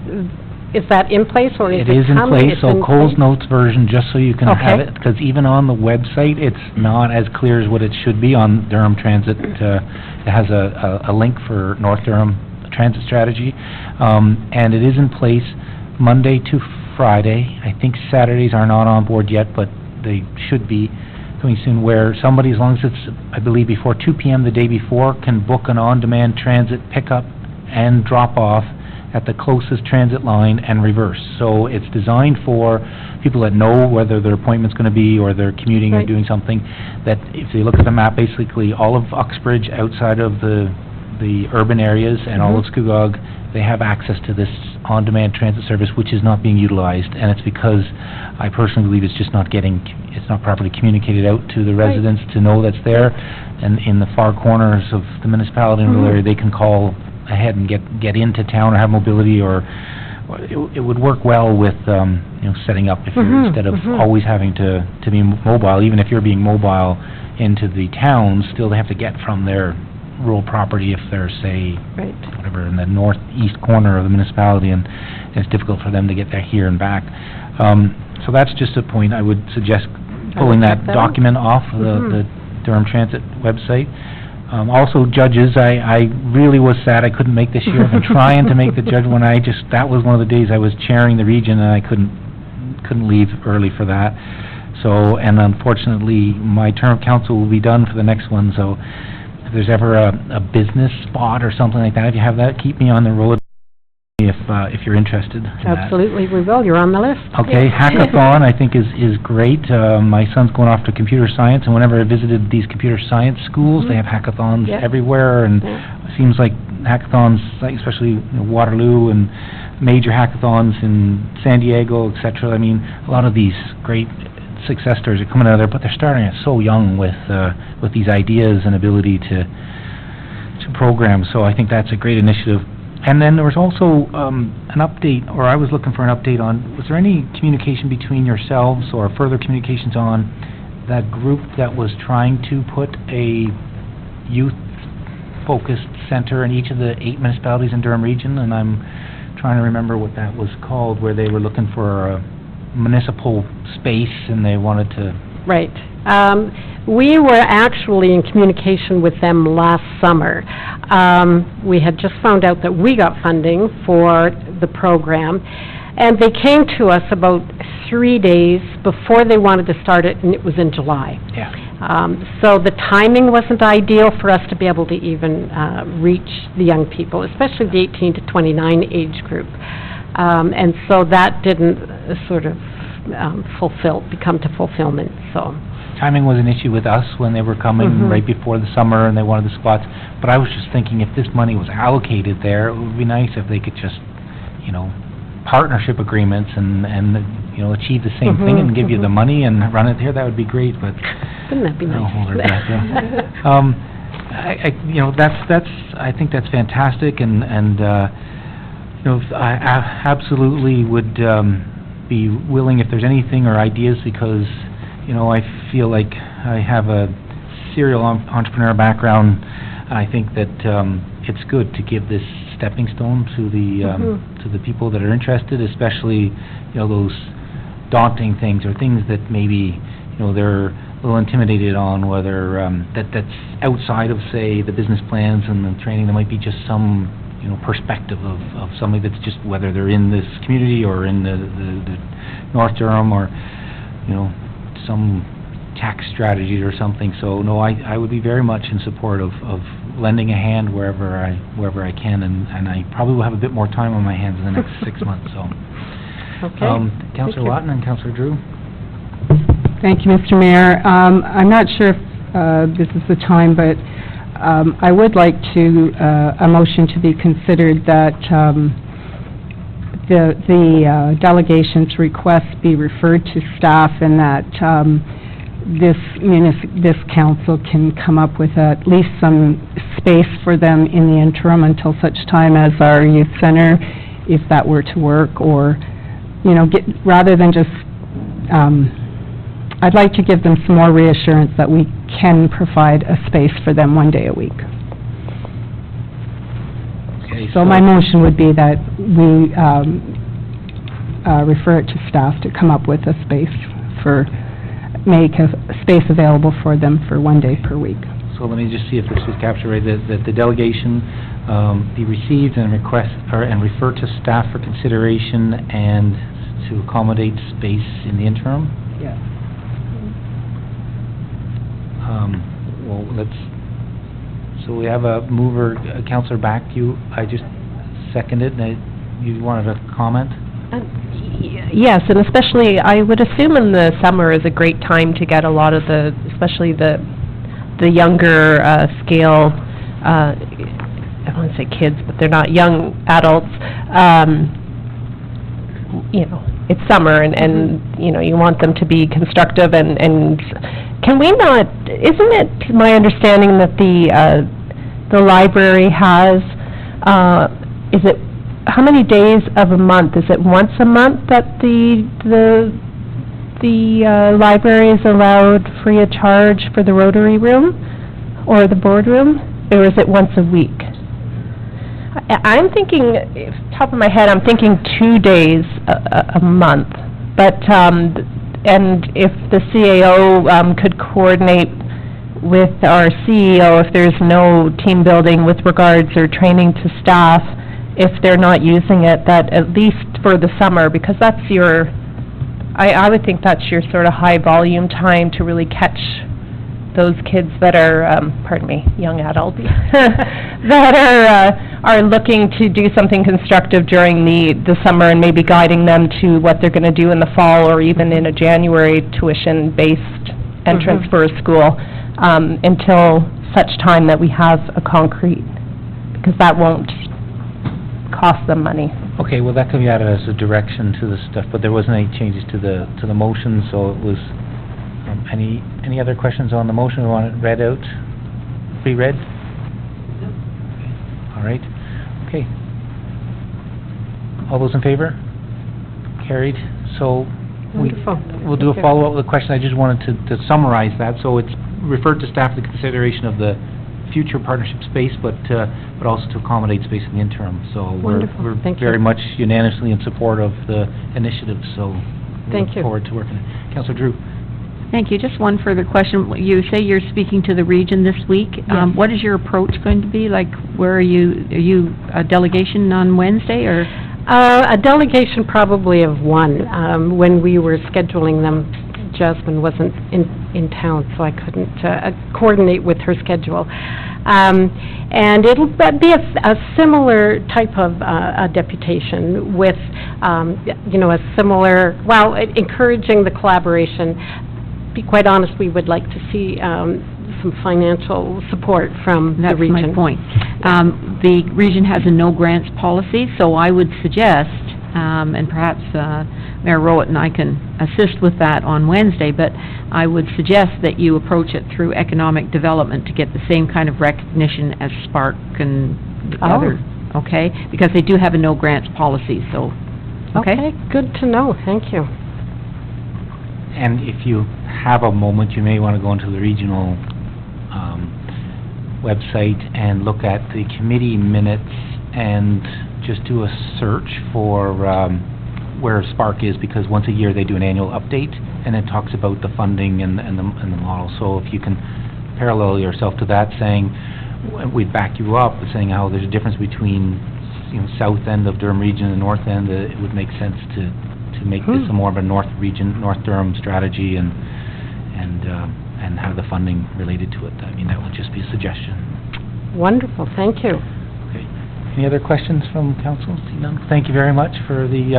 is that in place, or is it It is in coming? place, It's so in Cole's place? Notes version, just so you can have Okay. it, because even on the website, it's not as clear as what it should be on Durham Transit. It has a link for North Durham Transit Strategy, and it is in place Monday to Friday. I think Saturdays are not on board yet, but they should be coming soon, where somebody, as long as it's, I believe, before 2 p.m. the day before, can book an on-demand transit pickup and drop-off at the closest transit line and reverse. So it's designed for people that know whether their appointment's going to be or they're commuting or Right. doing something, that if they look at the map, basically all of Uxbridge outside of the urban areas and all of Scugog, they have access to this on-demand transit service, which is not being utilized, and it's because I personally believe it's just not it's not properly communicated out to the residents to know that's there, and in the far corners of the municipality and rural area, they can call ahead and get into town or have mobility, or it would work well with, setting up if you're, instead of always having to be mobile, even if you're being mobile into the towns, still they have to get from their rural property if they're, say, whatever, in the northeast corner of the municipality, and it's difficult for them to get there here and back. So that's just a point I would suggest pulling that document off the Durham Transit website. Also, judges, I really was sad I couldn't make this year. I've been trying to make the judge when that was one of the days I was chairing the region, and I couldn't leave early for that. So, and unfortunately, my term of council will be done for the next one, so if there's ever a business spot or something like that, if you have that, keep me on the road if you're interested in that. Absolutely, we will. You're on the list. Okay, hackathon I think is great. My son's going off to computer science, and whenever I visited these computer science schools, they have hackathons everywhere, and it seems like hackathons, like especially Waterloo and major hackathons in San Diego, etc. I mean, a lot of these great success stories are coming out of there, but they're starting it so young with these ideas and ability to program. So I think that's a great initiative. And then there was also an update, or I was looking for an update on, was there any communication between yourselves or further communications on that group that was trying to put a youth-focused center in each of the 8 municipalities in Durham Region? And I'm trying to remember what that was called, where they were looking for a municipal space and they wanted to... Right. We were actually in communication with them last summer. We had just found out that we got funding for the program, and they came to us about 3 days before they wanted to start it, and it was in July. Yeah. So the timing wasn't ideal for us to be able to even reach the young people, especially the 18 to 29 age group. And so that didn't sort of come to fulfillment, so. Timing was an issue with us when they were coming right before the summer and they wanted the spots, but I was just thinking if this money was allocated there, it would be nice if they could just, partnership agreements and achieve the same thing and give you the money and run it here. That would be great, but... Wouldn't that be nice? I'll hold her back, I think that's fantastic, and I absolutely would be willing if there's anything or ideas, because I feel like I have a serial entrepreneur background, and I think that it's good to give this stepping stone to the people that are interested, especially those daunting things or things that maybe they're a little intimidated on, whether that's outside of, say, the business plans and the training. There might be just some perspective of somebody that's just, whether they're in this community or in the North Durham or some tax strategy or something. So no, I would be very much in support of lending a hand wherever I can, and I probably will have a bit more time on my hands in the next 6 months. So, Okay. Councillor Watton and Councillor Drew. Thank you, Mr. Mayor. I'm not sure if this is the time, but I would like a motion to be considered that the delegation's request be referred to staff and that this council can come up with at least some space for them in the interim until such time as our youth center, if that were to work, or, rather than just, I'd like to give them some more reassurance that we can provide a space for them one day a week. Okay, So my motion would be that we refer it to staff to come up with a space make a space available for them for one day per week. So let me just see if this was captured right, that the delegation be received and refer to staff for consideration and to accommodate space in the interim? Yes. Well, so we have a mover, Councillor Back, I just seconded, you wanted to comment? Yes, and especially, I would assume in the summer is a great time to get a lot of especially the younger scale, I don't want to say kids, but they're not young adults. It's summer and you want them to be constructive and can we not, isn't it my understanding that the library has, how many days of a month? Is it once a month that the library is allowed free of charge for the Rotary Room or the boardroom, or is it once a week? I'm thinking, top of my head, I'm thinking 2 days a month, but and if the CAO could coordinate with our CEO if there's no team building with regards or training to staff, if they're not using it, that at least for the summer, because that's I would think that's your sort of high volume time to really catch those kids that are, young adults, that are looking to do something constructive during the summer and maybe guiding them to what they're going to do in the fall or even in a January tuition-based entrance for a school until such time that we have a concrete, because that won't cost them money. Okay, well, that can be added as a direction to the stuff, but there wasn't any changes to the motion, so it was, any other questions on the motion? We want it read out, pre-read? All right, okay. All those in favor? Carried. So we'll do a follow-up with a question. I just wanted to summarize that. So it's referred to staff the consideration of the future partnership space, but also to accommodate space in the interim. So we're very much unanimously in support of the initiative, so we look forward to working. Councillor Drew. Thank you. Just one further question. You say you're speaking to the region this week. Yes. What is your approach going to be? Like, where are you a delegation on Wednesday, or? A delegation probably of one. When we were scheduling them, Jasmine wasn't in town, so I couldn't coordinate with her schedule. And it'll be a similar type of deputation with, a similar, encouraging the collaboration. To be quite honest, we would like to see some financial support from the region. That's my point. The region has a no grants policy, so I would suggest, and perhaps Mayor Rowett and I can assist with that on Wednesday, but I would suggest that you approach it through economic development to get the same kind of recognition as Spark and the other, okay? Because they do have a no grants policy, so, okay? Good to know. Thank you. And if you have a moment, you may want to go into the regional website and look at the committee minutes and just do a search for where Spark is, because once a year they do an annual update and it talks about the funding and the model. So if you can parallel yourself to that, saying we'd back you up, saying how there's a difference between south end of Durham region and north end, it would make sense to make this a more of a North Durham strategy and have the funding related to it. I mean, that would just be a suggestion. Wonderful, thank you. Okay. Any other questions from council? See none? Thank you very much for the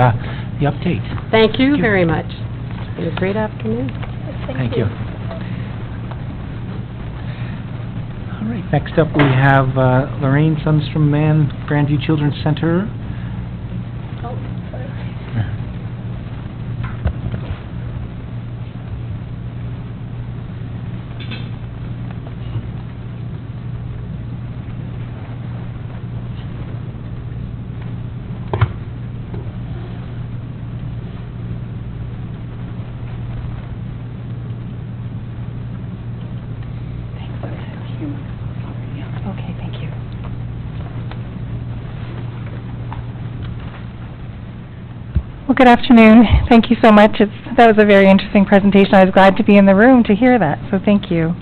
update. Thank you very much. It's been a great afternoon. Thank you. All right, next up we have Lorraine Sundstrom Mann, Grandview Children's Center. Oh, sorry. Okay, thank you. Well, good afternoon. Thank you so much. That was a very interesting presentation. I was glad to be in the room to hear that, so thank you.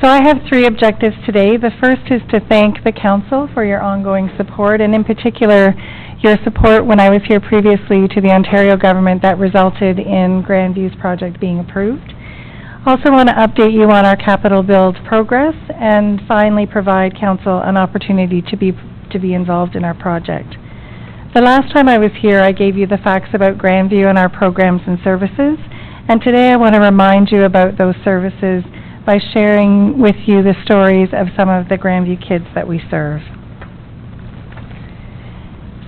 So I have 3 objectives today. The first is to thank the council for your ongoing support, and in particular, your support when I was here previously to the Ontario government that resulted in Grandview's project being approved. Also want to update you on our capital build progress, and finally provide council an opportunity to be involved in our project. The last time I was here, I gave you the facts about Grandview and our programs and services, and today I want to remind you about those services by sharing with you the stories of some of the Grandview kids that we serve.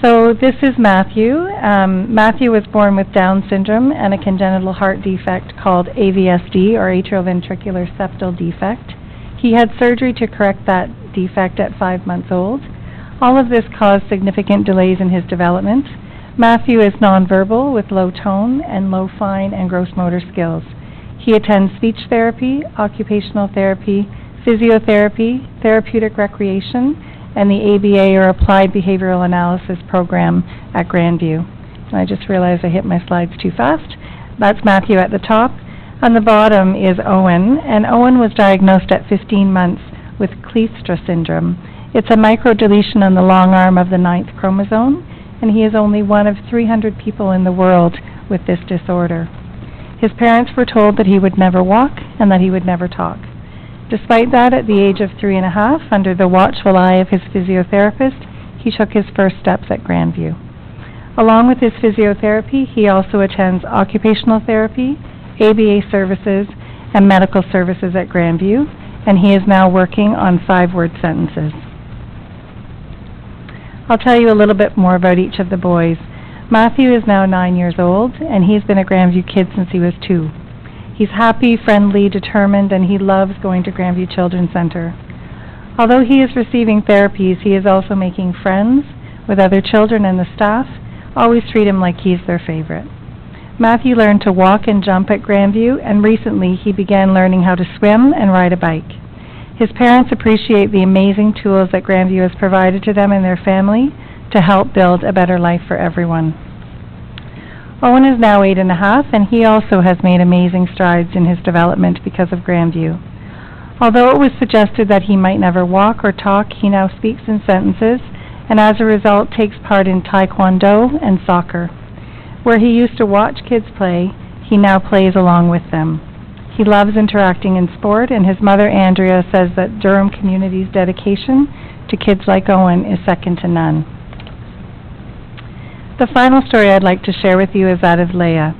So this is Matthew. Matthew was born with Down syndrome and a congenital heart defect called AVSD, or atrioventricular septal defect. He had surgery to correct that defect at 5 months old. All of this caused significant delays in his development. Matthew is nonverbal with low tone and low fine and gross motor skills. He attends speech therapy, occupational therapy, physiotherapy, therapeutic recreation, and the ABA, or Applied Behavioral Analysis program at Grandview. I just realized I hit my slides too fast. That's Matthew at the top. On the bottom is Owen, and Owen was diagnosed at 15 months with Kleefstra syndrome. It's a microdeletion on the long arm of the 9th chromosome, and he is only one of 300 people in the world with this disorder. His parents were told that he would never walk and that he would never talk. Despite that, at the age of 3.5, under the watchful eye of his physiotherapist, he took his first steps at Grandview. Along with his physiotherapy, he also attends occupational therapy, ABA services, and medical services at Grandview, and he is now working on 5-word sentences. I'll tell you a little bit more about each of the boys. Matthew is now 9 years old, and he's been a Grandview kid since he was 2. He's happy, friendly, determined, and he loves going to Grandview Children's Center. Although he is receiving therapies, he is also making friends with other children, and the staff always treat him like he's their favorite. Matthew learned to walk and jump at Grandview, and recently he began learning how to swim and ride a bike. His parents appreciate the amazing tools that Grandview has provided to them and their family to help build a better life for everyone. Owen is now 8.5, and he also has made amazing strides in his development because of Grandview. Although it was suggested that he might never walk or talk, he now speaks in sentences, and as a result takes part in Taekwondo and soccer. Where he used to watch kids play, he now plays along with them. He loves interacting in sport, and his mother, Andrea, says that Durham community's dedication to kids like Owen is second to none. The final story I'd like to share with you is that of Leah.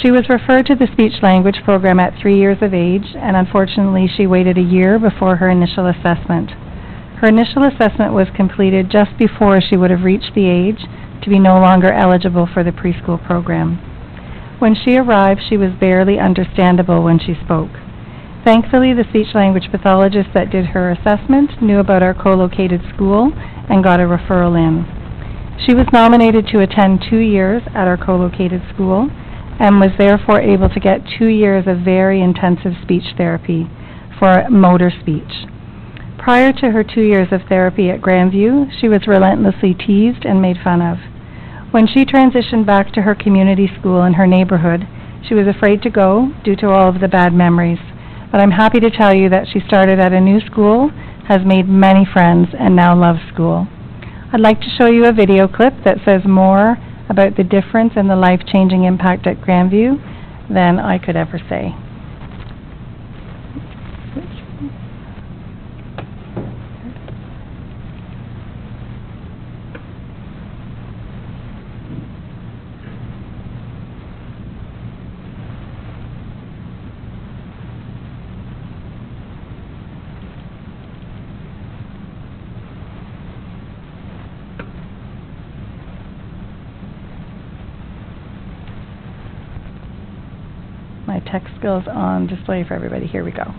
She was referred to the speech language program at 3 years of age, and unfortunately she waited a year before her initial assessment. Her initial assessment was completed just before she would have reached the age to be no longer eligible for the preschool program. When she arrived, she was barely understandable when she spoke. Thankfully, the speech-language pathologist that did her assessment knew about our co-located school and got a referral in. She was nominated to attend 2 years at our co-located school and was therefore able to get 2 years of very intensive speech therapy for motor speech. Prior to her 2 years of therapy at Grandview, she was relentlessly teased and made fun of. When she transitioned back to her community school in her neighborhood, she was afraid to go due to all of the bad memories. But I'm happy to tell you that she started at a new school, has made many friends, and now loves school. I'd like to show you a video clip that says more about the difference and the life-changing impact at Grandview than I could ever say. my tech skills on display for everybody. Here we go.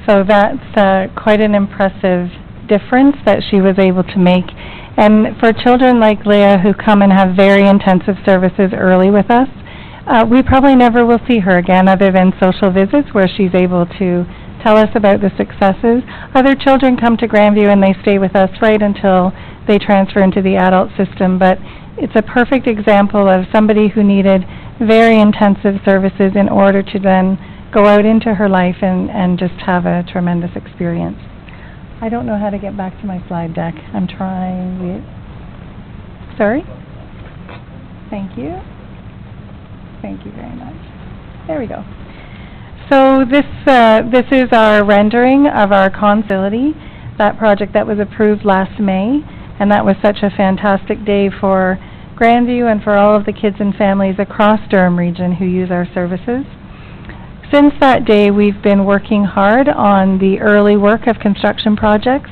So that's quite an impressive difference that she was able to make. And for children like Leah who come and have very intensive services early with us, we probably never will see her again other than social visits where she's able to tell us about the successes. Other children come to Grandview and they stay with us right until they transfer into the adult system, but it's a perfect example of somebody who needed very intensive services in order to then go out into her life and just have a tremendous experience. I don't know how to get back to my slide deck. I'm trying. Sorry? Thank you. Thank you very much. There we go. So this is our rendering of our facility, that project that was approved last May, and that was such a fantastic day for Grandview and for all of the kids and families across Durham Region who use our services. Since that day, we've been working hard on the early work of construction projects,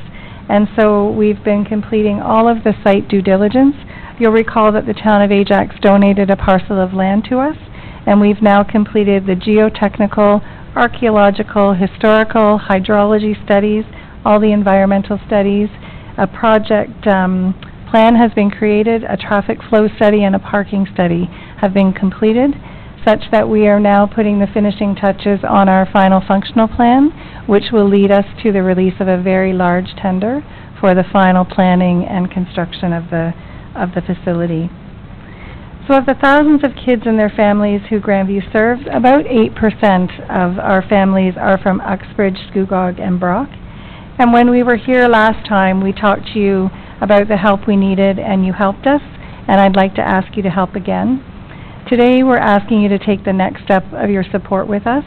and so we've been completing all of the site due diligence. You'll recall that the town of Ajax donated a parcel of land to us, and we've now completed the geotechnical, archaeological, historical, hydrology studies, all the environmental studies. A project plan has been created, a traffic flow study and a parking study have been completed, such that we are now putting the finishing touches on our final functional plan, which will lead us to the release of a very large tender for the final planning and construction of the facility. So of the thousands of kids and their families who Grandview serves, about 8% of our families are from Uxbridge, Scugog, and Brock. And when we were here last time, we talked to you about the help we needed, and you helped us, and I'd like to ask you to help again. Today, we're asking you to take the next step of your support with us.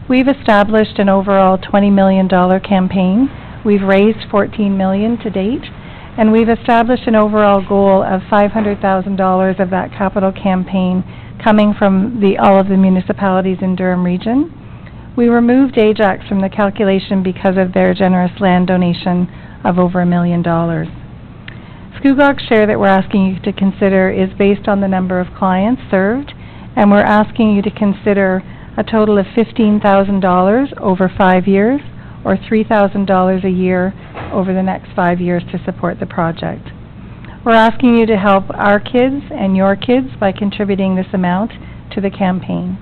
We've established an overall $20 million campaign. We've raised $14 million to date, and we've established an overall goal of $500,000 of that capital campaign coming from all of the municipalities in Durham Region. We removed Ajax from the calculation because of their generous land donation of over $1 million. Scugog's share that we're asking you to consider is based on the number of clients served, and we're asking you to consider a total of $15,000 over 5 years, or $3,000 a year over the next 5 years to support the project. We're asking you to help our kids and your kids by contributing this amount to the campaign.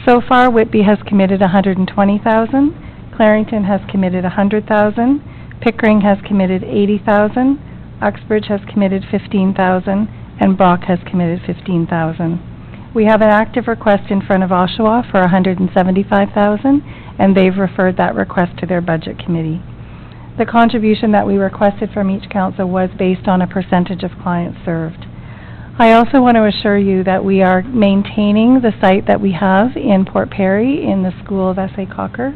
So far, Whitby has committed $120,000, Clarington has committed $100,000, Pickering has committed $80,000, Uxbridge has committed $15,000, and Brock has committed $15,000. We have an active request in front of Oshawa for $175,000, and they've referred that request to their budget committee. The contribution that we requested from each council was based on a percentage of clients served. I also want to assure you that we are maintaining the site that we have in Port Perry in the School of S.A. Cocker.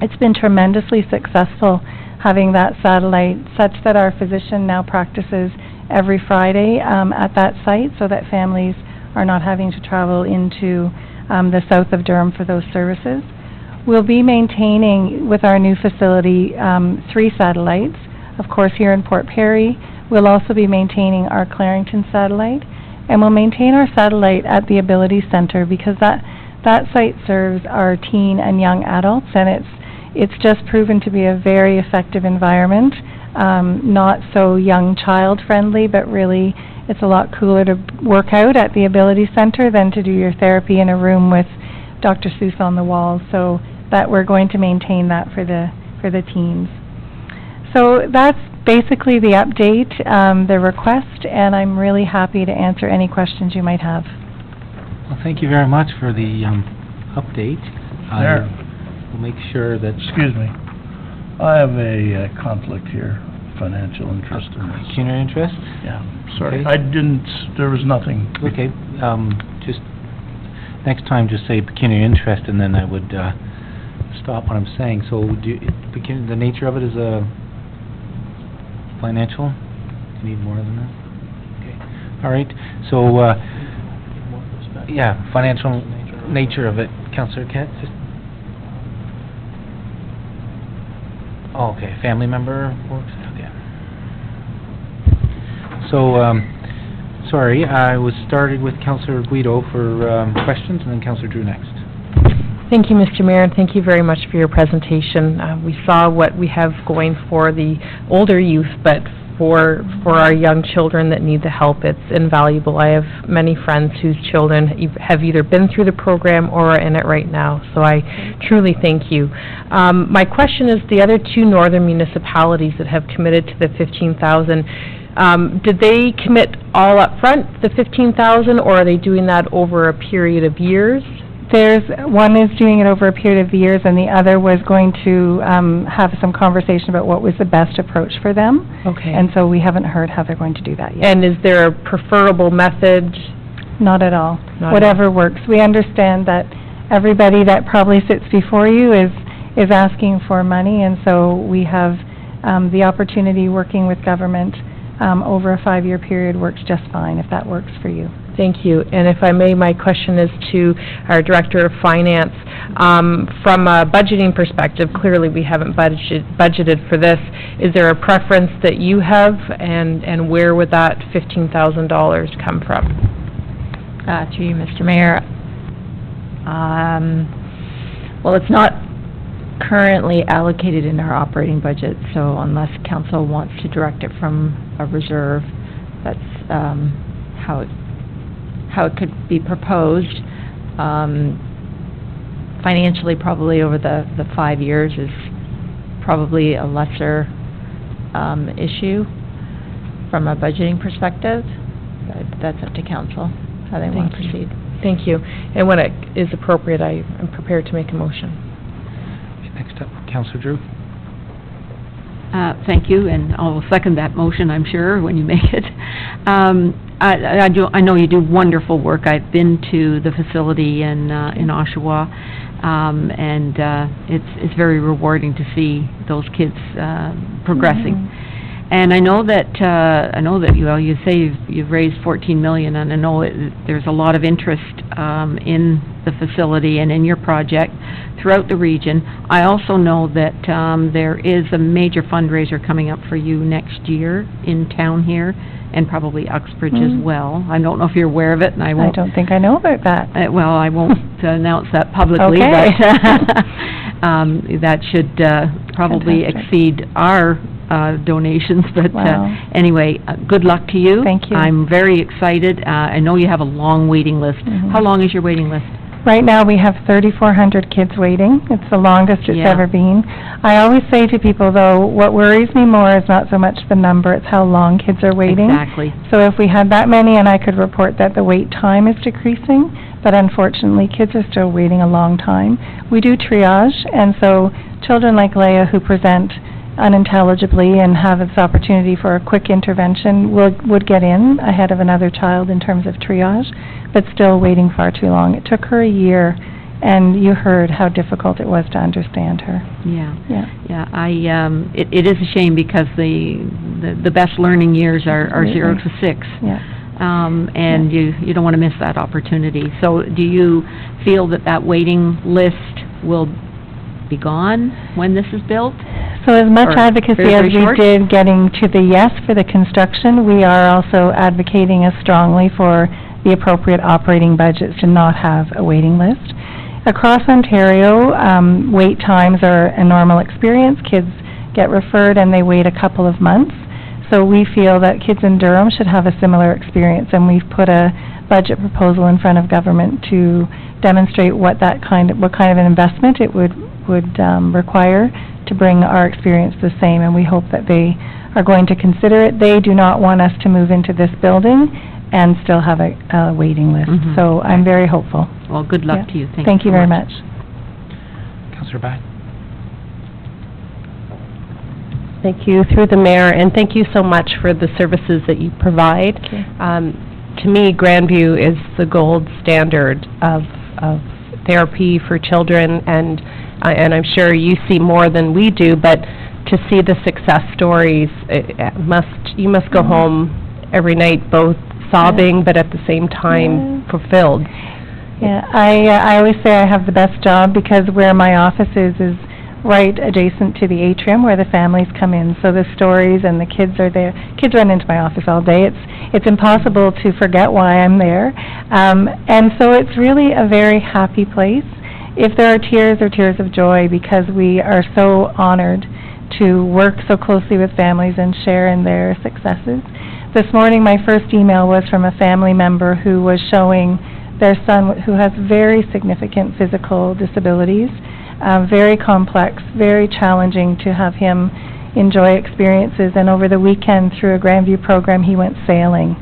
It's been tremendously successful having that satellite, such that our physician now practices every Friday at that site, so that families are not having to travel into the south of Durham for those services. We'll be maintaining, with our new facility, 3 satellites. Of course, here in Port Perry, we'll also be maintaining our Clarington satellite, and we'll maintain our satellite at the Ability Center, because that site serves our teen and young adults, and it's just proven to be a very effective environment, not so young child friendly, but really it's a lot cooler to work out at the Ability Center than to do your therapy in a room with Dr. Seuss on the wall, so that we're going to maintain that for the teens. So that's basically the update, the request, and I'm really happy to answer any questions you might have. Well, thank you very much for the update. We'll make sure that... Excuse me. I have a conflict here, financial interest in this. Pecuniary interest? Yeah, sorry. Okay. There was nothing. Okay, just, next time just say pecuniary interest, and then I would stop what I'm saying. So the nature of it is financial? Do you need more than that? Okay. All right, so, yeah, financial nature of it. Councillor Kent? Oh, okay, family member works? Okay. So, sorry, I was started with Councillor Guido for questions, and then Councillor Drew next. Thank you, Mr. Mayor, and thank you very much for your presentation. We saw what we have going for the older youth, but for our young children that need the help, it's invaluable. I have many friends whose children have either been through the program or are in it right now, so I truly thank you. My question is, the other 2 northern municipalities that have committed to the $15,000, did they commit all up front, the $15,000, or are they doing that over a period of years? One is doing it over a period of years, and the other was going to have some conversation about what was the best approach for them. Okay. And so we haven't heard how they're going to do that yet. And is there a preferable method? Not at all. Not Whatever works. We understand that everybody that probably sits before you is asking for money, and so we have the opportunity working with government over a 5-year period works just fine, if that works for you. Thank you. And if I may, my question is to our Director of Finance. From a budgeting perspective, clearly we haven't budgeted for this. Is there a preference that you have, and where would that $15,000 come from? To you, Mr. Mayor. Well, it's not currently allocated in our operating budget, so unless council wants to direct it from a reserve, that's how it could be proposed. Financially, probably over the 5 years is probably a lesser issue from a budgeting perspective. that's up to council, how they want to Thank you. proceed. Thank you. And when it is appropriate, I'm prepared to make a motion. Next up, Councillor Drew. Thank you, and I'll second that motion, I'm sure, when you make it. I know you do wonderful work. I've been to the facility in Oshawa, and it's very rewarding to see those kids progressing. And I know that you say you've raised $14 million, and I know there's a lot of interest in the facility and in your project throughout the region. I also know that there is a major fundraiser coming up for you next year in town here, and probably Uxbridge as well. I don't know if you're aware of it, and I won't... I don't think I know about that. Well, I won't announce that publicly, Okay. but that should probably Fantastic. exceed our donations, but Wow. anyway, good luck to you. Thank you. I'm very excited. I know you have a long waiting list. How long is your waiting list? Right now, we have 3,400 kids waiting. It's the longest it's Yeah. ever been. I always say to people, though, what worries me more is not so much the number, it's how long kids are waiting. Exactly. So if we had that many, and I could report that the wait time is decreasing, but unfortunately, kids are still waiting a long time. We do triage, and so children like Leah who present unintelligibly and have this opportunity for a quick intervention would get in ahead of another child in terms of triage, but still waiting far too long. It took her a year, and you heard how difficult it was to understand her. Yeah. It is a shame because the best learning years are 0 to 6. Yeah. And you don't want to miss that opportunity. So do you feel that waiting list will be gone when this is built? So as much Or advocacy very, as very we short? did getting to the yes for the construction, we are also advocating as strongly for the appropriate operating budgets to not have a waiting list. Across Ontario, wait times are a normal experience. Kids get referred and they wait a couple of months. So we feel that kids in Durham should have a similar experience, and we've put a budget proposal in front of government to demonstrate what kind of an investment it would require to bring our experience the same, and we hope that they are going to consider it. They do not want us to move into this building and still have a waiting list. So I'm very hopeful. Well, good luck Yeah. to you. Thank you so very much. Councillor Batt. Thank you, through the mayor, and thank you so much for the services that you provide. To me, Grandview is the gold standard of therapy for children, and I'm sure you see more than we do, but to see the success stories, you must go home every night both sobbing, but at the same time fulfilled. Yeah, I always say I have the best job because where my office is right adjacent to the atrium where the families come in. So the stories and the kids are there. Kids run into my office all day. It's impossible to forget why I'm there. And so it's really a very happy place. If there are tears, they're tears of joy because we are so honored to work so closely with families and share in their successes. This morning my first email was from a family member who was showing their son who has very significant physical disabilities, very complex, very challenging to have him enjoy experiences. And over the weekend through a Grandview program he went sailing.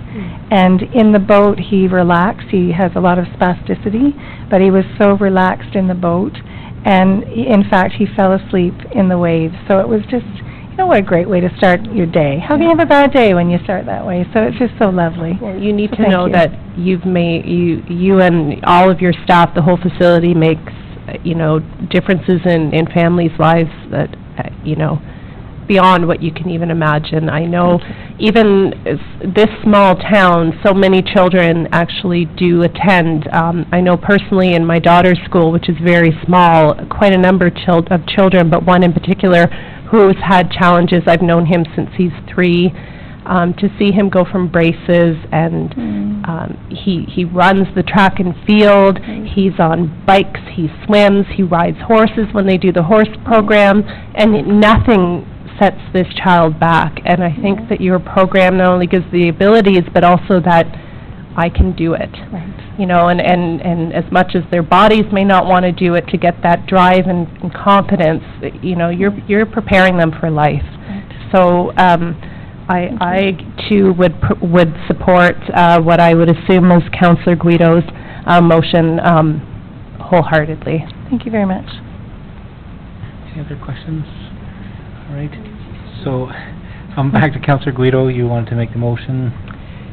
And in the boat he relaxed. He has a lot of spasticity, but he was so relaxed in the boat. And in fact he fell asleep in the waves. So it was just, you know, what a great way to start your day. How can you have a bad day when you start that way? So it's just so lovely. Well, you need So to thank know you. that you've made, you and all of your staff, the whole facility makes, differences in families' lives that, beyond what you can even imagine. I know even this small town, so many children actually do attend. I know personally in my daughter's school, which is very small, quite a number of children, but one in particular who has had challenges. I've known him since he's 3. To see him go from braces and he runs the track and field, he's on bikes, he swims, he rides horses when they do the horse program, and nothing sets this child back. And I think that your program not only gives the abilities, but also that I can do it. And as much as their bodies may not want to do it, to get that drive and confidence, you're preparing them for life. So I too would support what I would assume is Councillor Guido's motion wholeheartedly. Thank you very much. Any other questions? All right. So, back to Councillor Guido. You wanted to make the motion.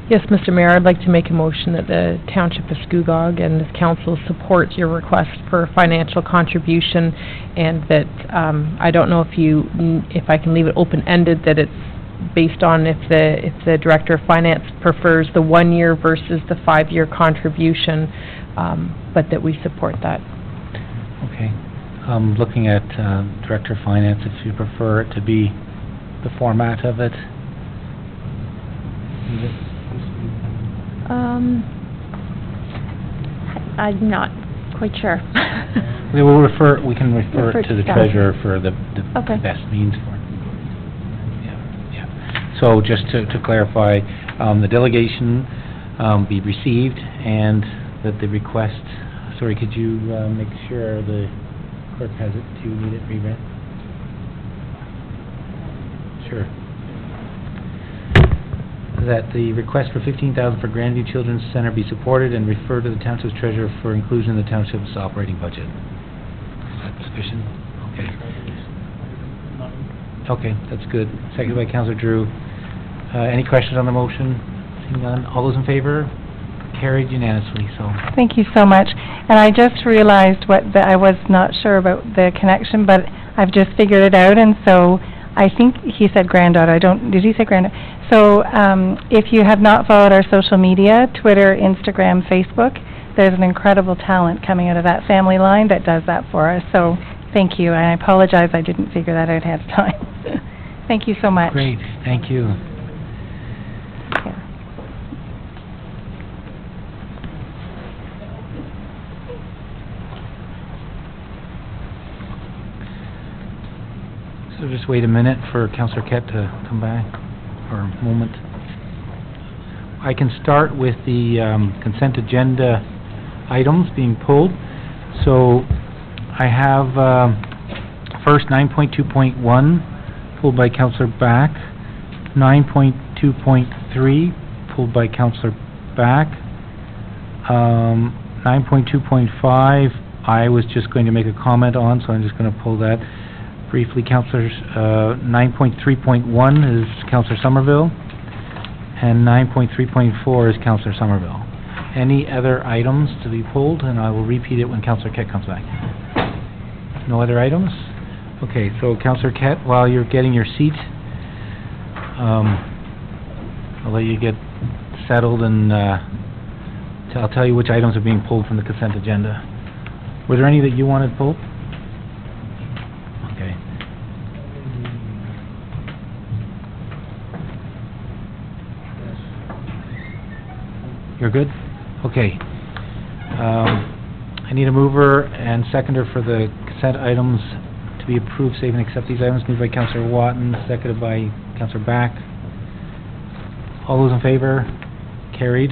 Yes, Mr. Mayor, I'd like to make a motion that the Township of Scugog and this council support your request for financial contribution, and that, I don't know if I can leave it open-ended, that it's based on if the Director of Finance prefers the 1 year versus the 5-year contribution, but that we support that. Okay. Looking at Director of Finance, if you prefer it to be the format of it. I'm not quite sure. We can refer it to the treasurer for the Okay. best means for it. Yeah. So just to clarify, the delegation be received, and that the request, sorry, could you make sure the clerk has it? Do you need it reread? Sure. That the request for $15,000 for Grandview Children's Center be supported and referred to the Township's treasurer for inclusion in the Township's operating budget. Is that sufficient? Okay. Okay, that's good. Seconded by Councillor Drew. Any questions on the motion? Seeing none. All those in favor? Carried unanimously, so. Thank you so much. And I just realized I was not sure about the connection, but I've just figured it out, and so I think he said granddaughter. Did he say granddaughter? So, if you have not followed our social media, Twitter, Instagram, Facebook, there's an incredible talent coming out of that family line that does that for us. So, thank you. And I apologize I didn't figure that out ahead of time. Thank you so much. Great, thank you. Yeah. So just wait a minute for Councillor Kett to come back, or a moment. I can start with the consent agenda items being pulled. So I have first 9.2.1 pulled by Councillor Back, 9.2.3 pulled by Councillor Back, 9.2.5 I was just going to make a comment on, so I'm just going to pull that briefly. Councillors, 9.3.1 is Councillor Somerville, and 9.3.4 is Councillor Somerville. Any other items to be pulled? And I will repeat it when Councillor Kett comes back. No other items? Okay, so Councillor Kett, while you're getting your seat, I'll let you get settled, and I'll tell you which items are being pulled from the consent agenda. Were there any that you wanted pulled? Okay. You're good? Okay. I need a mover and seconder for the consent items to be approved, save and accept these items. Moved by Councillor Watton, seconded by Councillor Back. All those in favor? Carried.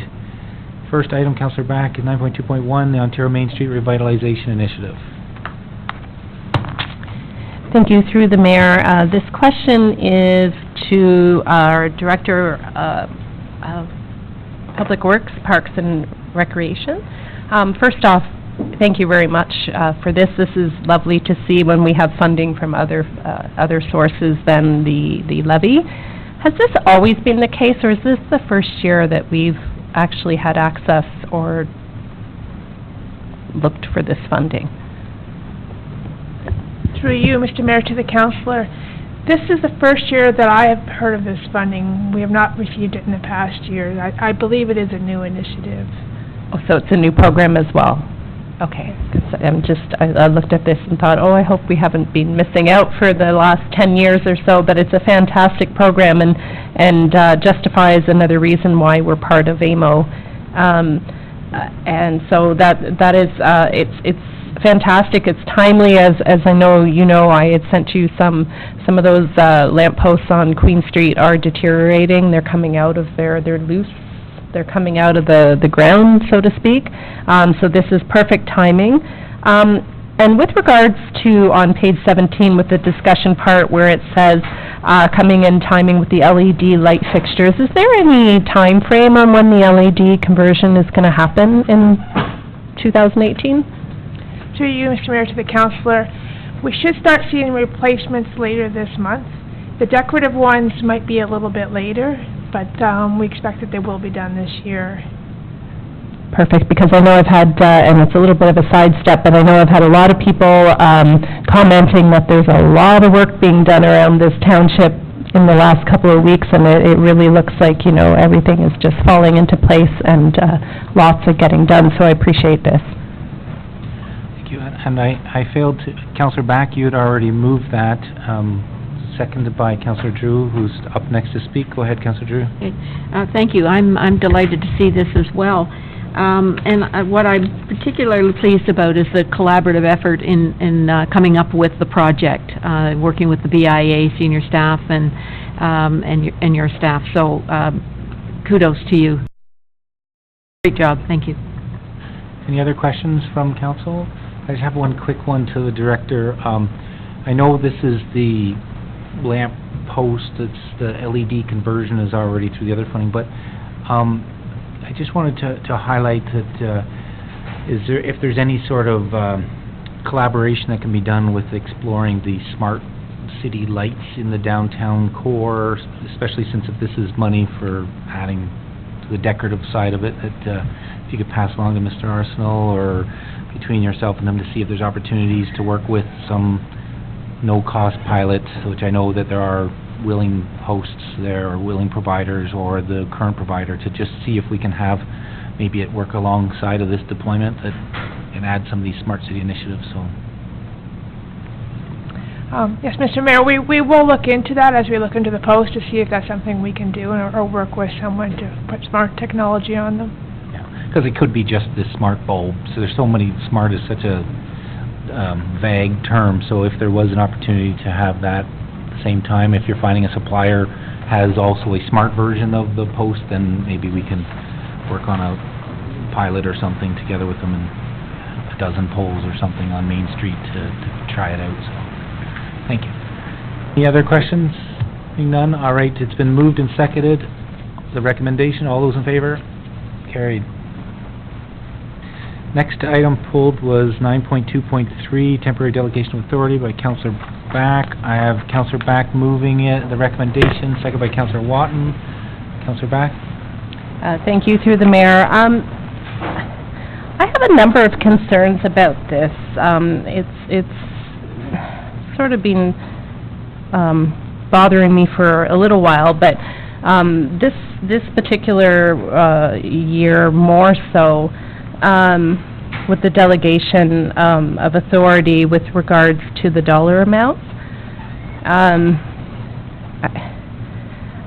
First item, Councillor Back, is 9.2.1, the Ontario Main Street Revitalization Initiative. Thank you. Through the Mayor, this question is to our Director of Public Works, Parks and Recreation. First off, thank you very much for this. This is lovely to see when we have funding from other sources than the levy. Has this always been the case, or is this the first year that we've actually had access or looked for this funding? Through you, Mr. Mayor, to the councillor, this is the first year that I have heard of this funding. We have not received it in the past years. I believe it is a new initiative. Oh, so it's a new program as well? Okay. 'Cause I looked at this and thought, oh, I hope we haven't been missing out for the last 10 years or so, but it's a fantastic program and justifies another reason why we're part of AMO. And so that is, it's fantastic. It's timely, as I know you know. I had sent you some of those lamp posts on Queen Street are deteriorating. They're coming out of they're loose. They're coming out of the ground, so to speak. So this is perfect timing. And with regards to on page 17 with the discussion part where it says coming in timing with the LED light fixtures. Is there any time frame on when the LED conversion is going to happen in 2018? To you, Mr. Mayor, to the councillor, we should start seeing replacements later this month. The decorative ones might be a little bit later, but we expect that they will be done this year. Perfect, because I know I've had, and it's a little bit of a sidestep, but I know I've had a lot of people commenting that there's a lot of work being done around this township in the last couple of weeks, and it really looks like, you know, everything is just falling into place and lots are getting done, so I appreciate this. Thank you. And I failed to, Councillor Back, you had already moved that, seconded by Councillor Drew, who's up next to speak. Go ahead, Councillor Drew. Okay. Thank you. I'm delighted to see this as well. And what I'm particularly pleased about is the collaborative effort in coming up with the project, working with the BIA senior staff and your staff. So kudos to you. Great job. Thank you. Any other questions from council? I just have one quick one to the director. I know this is the lamp post, it's the LED conversion is already through the other funding, but I just wanted to highlight that if there's any sort of collaboration that can be done with exploring the smart city lights in the downtown core, especially since if this is money for adding to the decorative side of it, that if you could pass along to Mr. Arsenal or between yourself and them to see if there's opportunities to work with some no-cost pilots, which I know that there are willing hosts there or willing providers or the current provider, to just see if we can have maybe it work alongside of this deployment that and add some of these smart city initiatives. So yes, Mr. Mayor, we will look into that as we look into the post to see if that's something we can do or work with someone to put smart technology on them. Yeah, because it could be just this smart bulb. So there's so many, smart is such a vague term, so if there was an opportunity to have that at the same time, if you're finding a supplier has also a smart version of the post, then maybe we can work on a pilot or something together with them and a dozen poles or something on Main Street to try it out. So, thank you. Any other questions? Being none, all right, it's been moved and seconded. The recommendation, all those in favor? Carried. Next item pulled was 9.2.3, temporary delegation of authority by Councillor Back. I have Councillor Back moving it, the recommendation, second by Councillor Watton. Councillor Back? Thank you, through the mayor. I have a number of concerns about this. It's sort of been bothering me for a little while, but this particular year more so, with the delegation of authority with regards to the dollar amounts.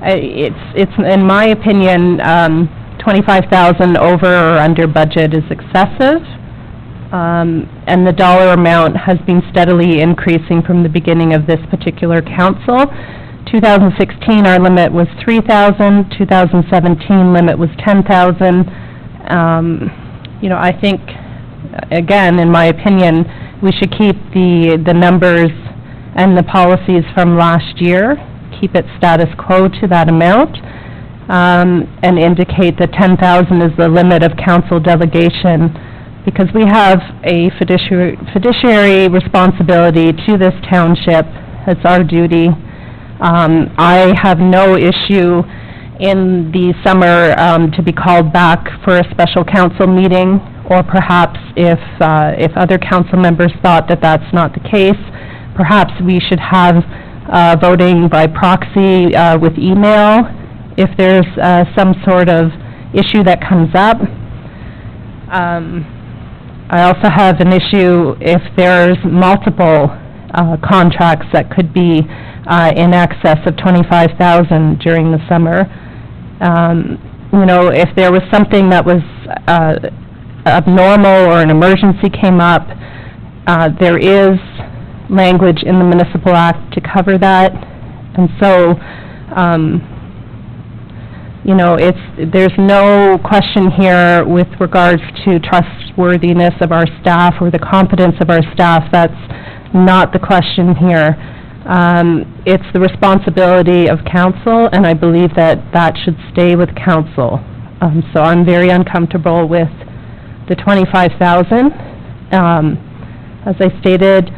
It's in my opinion, 25,000 over or under budget is excessive, and the dollar amount has been steadily increasing from the beginning of this particular council. 2016, our limit was 3,000. 2017 limit was 10,000. You know, I think, again, in my opinion, we should keep the numbers and the policies from last year, keep it status quo to that amount, and indicate that 10,000 is the limit of council delegation, because we have a fiduciary responsibility to this township. It's our duty. I have no issue in the summer to be called back for a special council meeting, or perhaps if other council members thought that that's not the case, perhaps we should have voting by proxy with email if there's some sort of issue that comes up. I also have an issue if there's multiple contracts that could be in excess of 25,000 during the summer. You know, if there was something that was abnormal or an emergency came up, there is language in the Municipal Act to cover that, and so you know, there's no question here with regards to trustworthiness of our staff or the competence of our staff. That's not the question here. It's the responsibility of council, and I believe that that should stay with council. So I'm very uncomfortable with the 25,000, as I stated,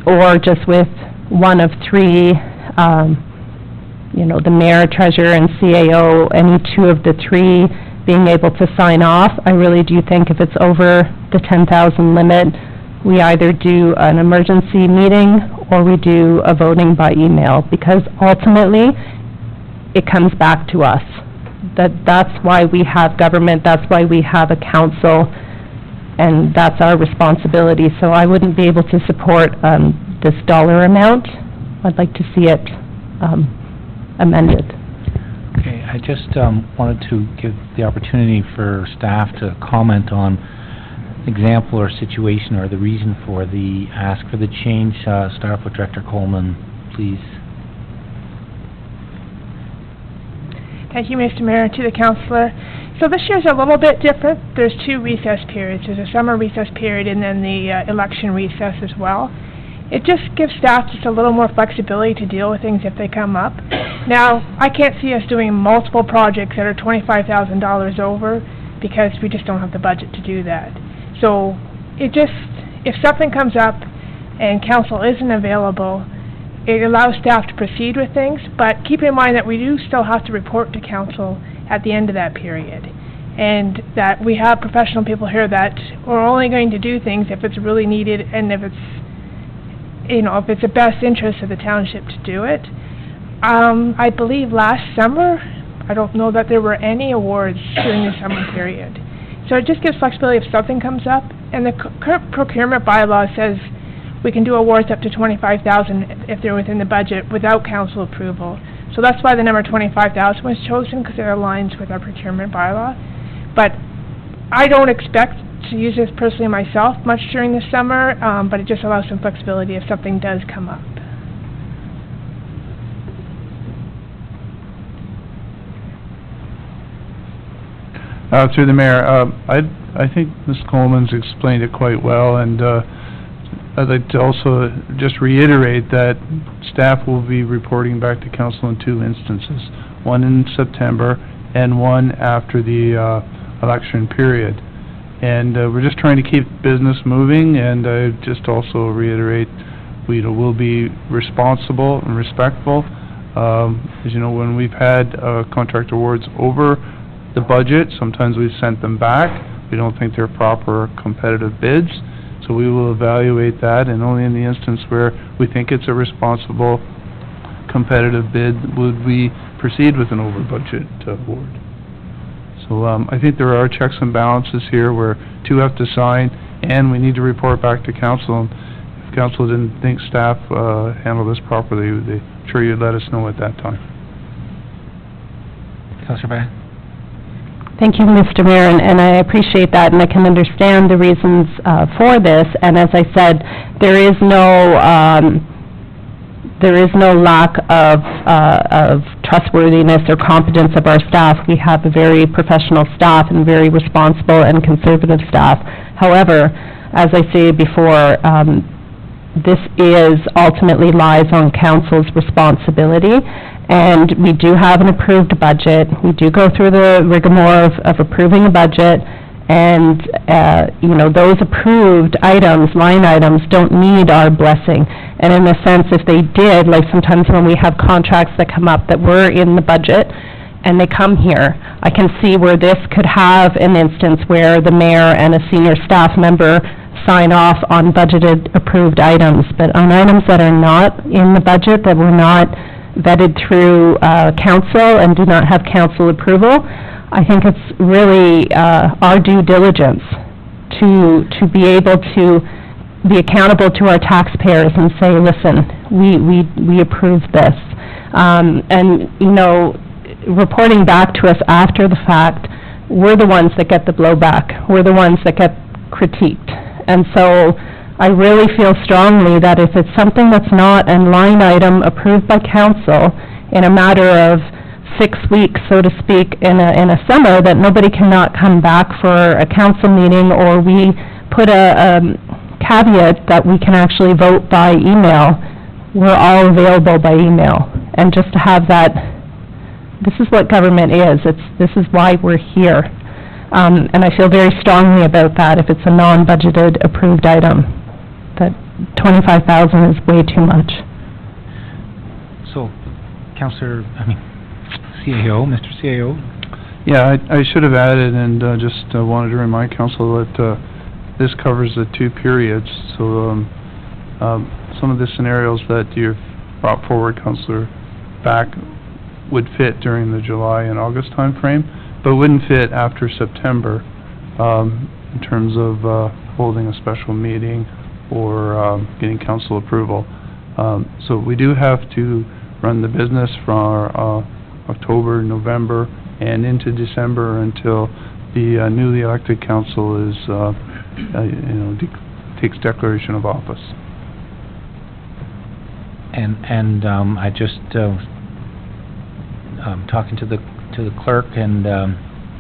or just with one of three, the mayor, treasurer, and CAO, any two of the three being able to sign off. I really do think if it's over the 10,000 limit, we either do an emergency meeting or we do a voting by email, because ultimately, it comes back to us. That's why we have government, that's why we have a council, and that's our responsibility. So I wouldn't be able to support this dollar amount. I'd like to see it amended. Okay, I just wanted to give the opportunity for staff to comment on example or situation or the reason for the ask for the change. Start off with Director Coleman, please. Thank you, Mr. Mayor, and to the councillor. So this year's a little bit different. There's two recess periods. There's a summer recess period and then the election recess as well. It just gives staff just a little more flexibility to deal with things if they come up. Now, I can't see us doing multiple projects that are $25,000 over because we just don't have the budget to do that. So if something comes up and council isn't available, it allows staff to proceed with things, but keep in mind that we do still have to report to council at the end of that period. And that we have professional people here that are only going to do things if it's really needed and if it's the best interest of the township to do it. I believe last summer, I don't know that there were any awards during the summer period. So it just gives flexibility if something comes up. And the current procurement bylaw says we can do awards up to $25,000 if they're within the budget without council approval. So that's why the number 25,000 was chosen, because it aligns with our procurement bylaw. But I don't expect to use this personally myself much during the summer, but it just allows some flexibility if something does come up. Through the mayor, I think Ms. Coleman's explained it quite well, and I'd like to also just reiterate that staff will be reporting back to council in two instances, one in September and one after the election period. And we're just trying to keep business moving, and I just also reiterate we will be responsible and respectful. As you know, when we've had contract awards over the budget, sometimes we've sent them back. We don't think they're proper competitive bids, so we will evaluate that, and only in the instance where we think it's a responsible competitive bid would we proceed with an over-budget award. So I think there are checks and balances here where two have to sign, and we need to report back to council. If council didn't think staff handled this properly, I'm sure you'd let us know at that time. Councillor Bass? Thank you, Mr. Mayor, and I appreciate that, and I can understand the reasons for this. And as I said, there is no lack of trustworthiness or competence of our staff. We have a very professional staff and very responsible and conservative staff. However, as I say before, this ultimately lies on council's responsibility. And we do have an approved budget. We do go through the rigmarole of approving a budget, and those approved items, line items, don't need our blessing. And in a sense, if they did, like sometimes when we have contracts that come up that were in the budget and they come here, I can see where this could have an instance where the mayor and a senior staff member sign off on budgeted approved items. But on items that are not in the budget, that were not vetted through council and do not have council approval, I think it's really our due diligence to be able to be accountable to our taxpayers and say, listen, we approve this. Reporting back to us after the fact, we're the ones that get the blowback. We're the ones that get critiqued. And so I really feel strongly that if it's something that's not a line item approved by council in a matter of 6 weeks, so to speak, in a summer, that nobody cannot come back for a council meeting, or we put a caveat that we can actually vote by email, we're all available by email. And just to have that, this is what government is. This is why we're here. And I feel very strongly about that if it's a non-budgeted approved item, that 25,000 is way too much. So, CAO, Mr. CAO? Yeah, I should have added, and just wanted to remind council that this covers the 2 periods, so some of the scenarios that you've brought forward, Councillor Back, would fit during the July and August timeframe, but wouldn't fit after September in terms of holding a special meeting or getting council approval. So we do have to run the business from October, November, and into December until the newly elected council is, takes declaration of office. And I just talking to the clerk, and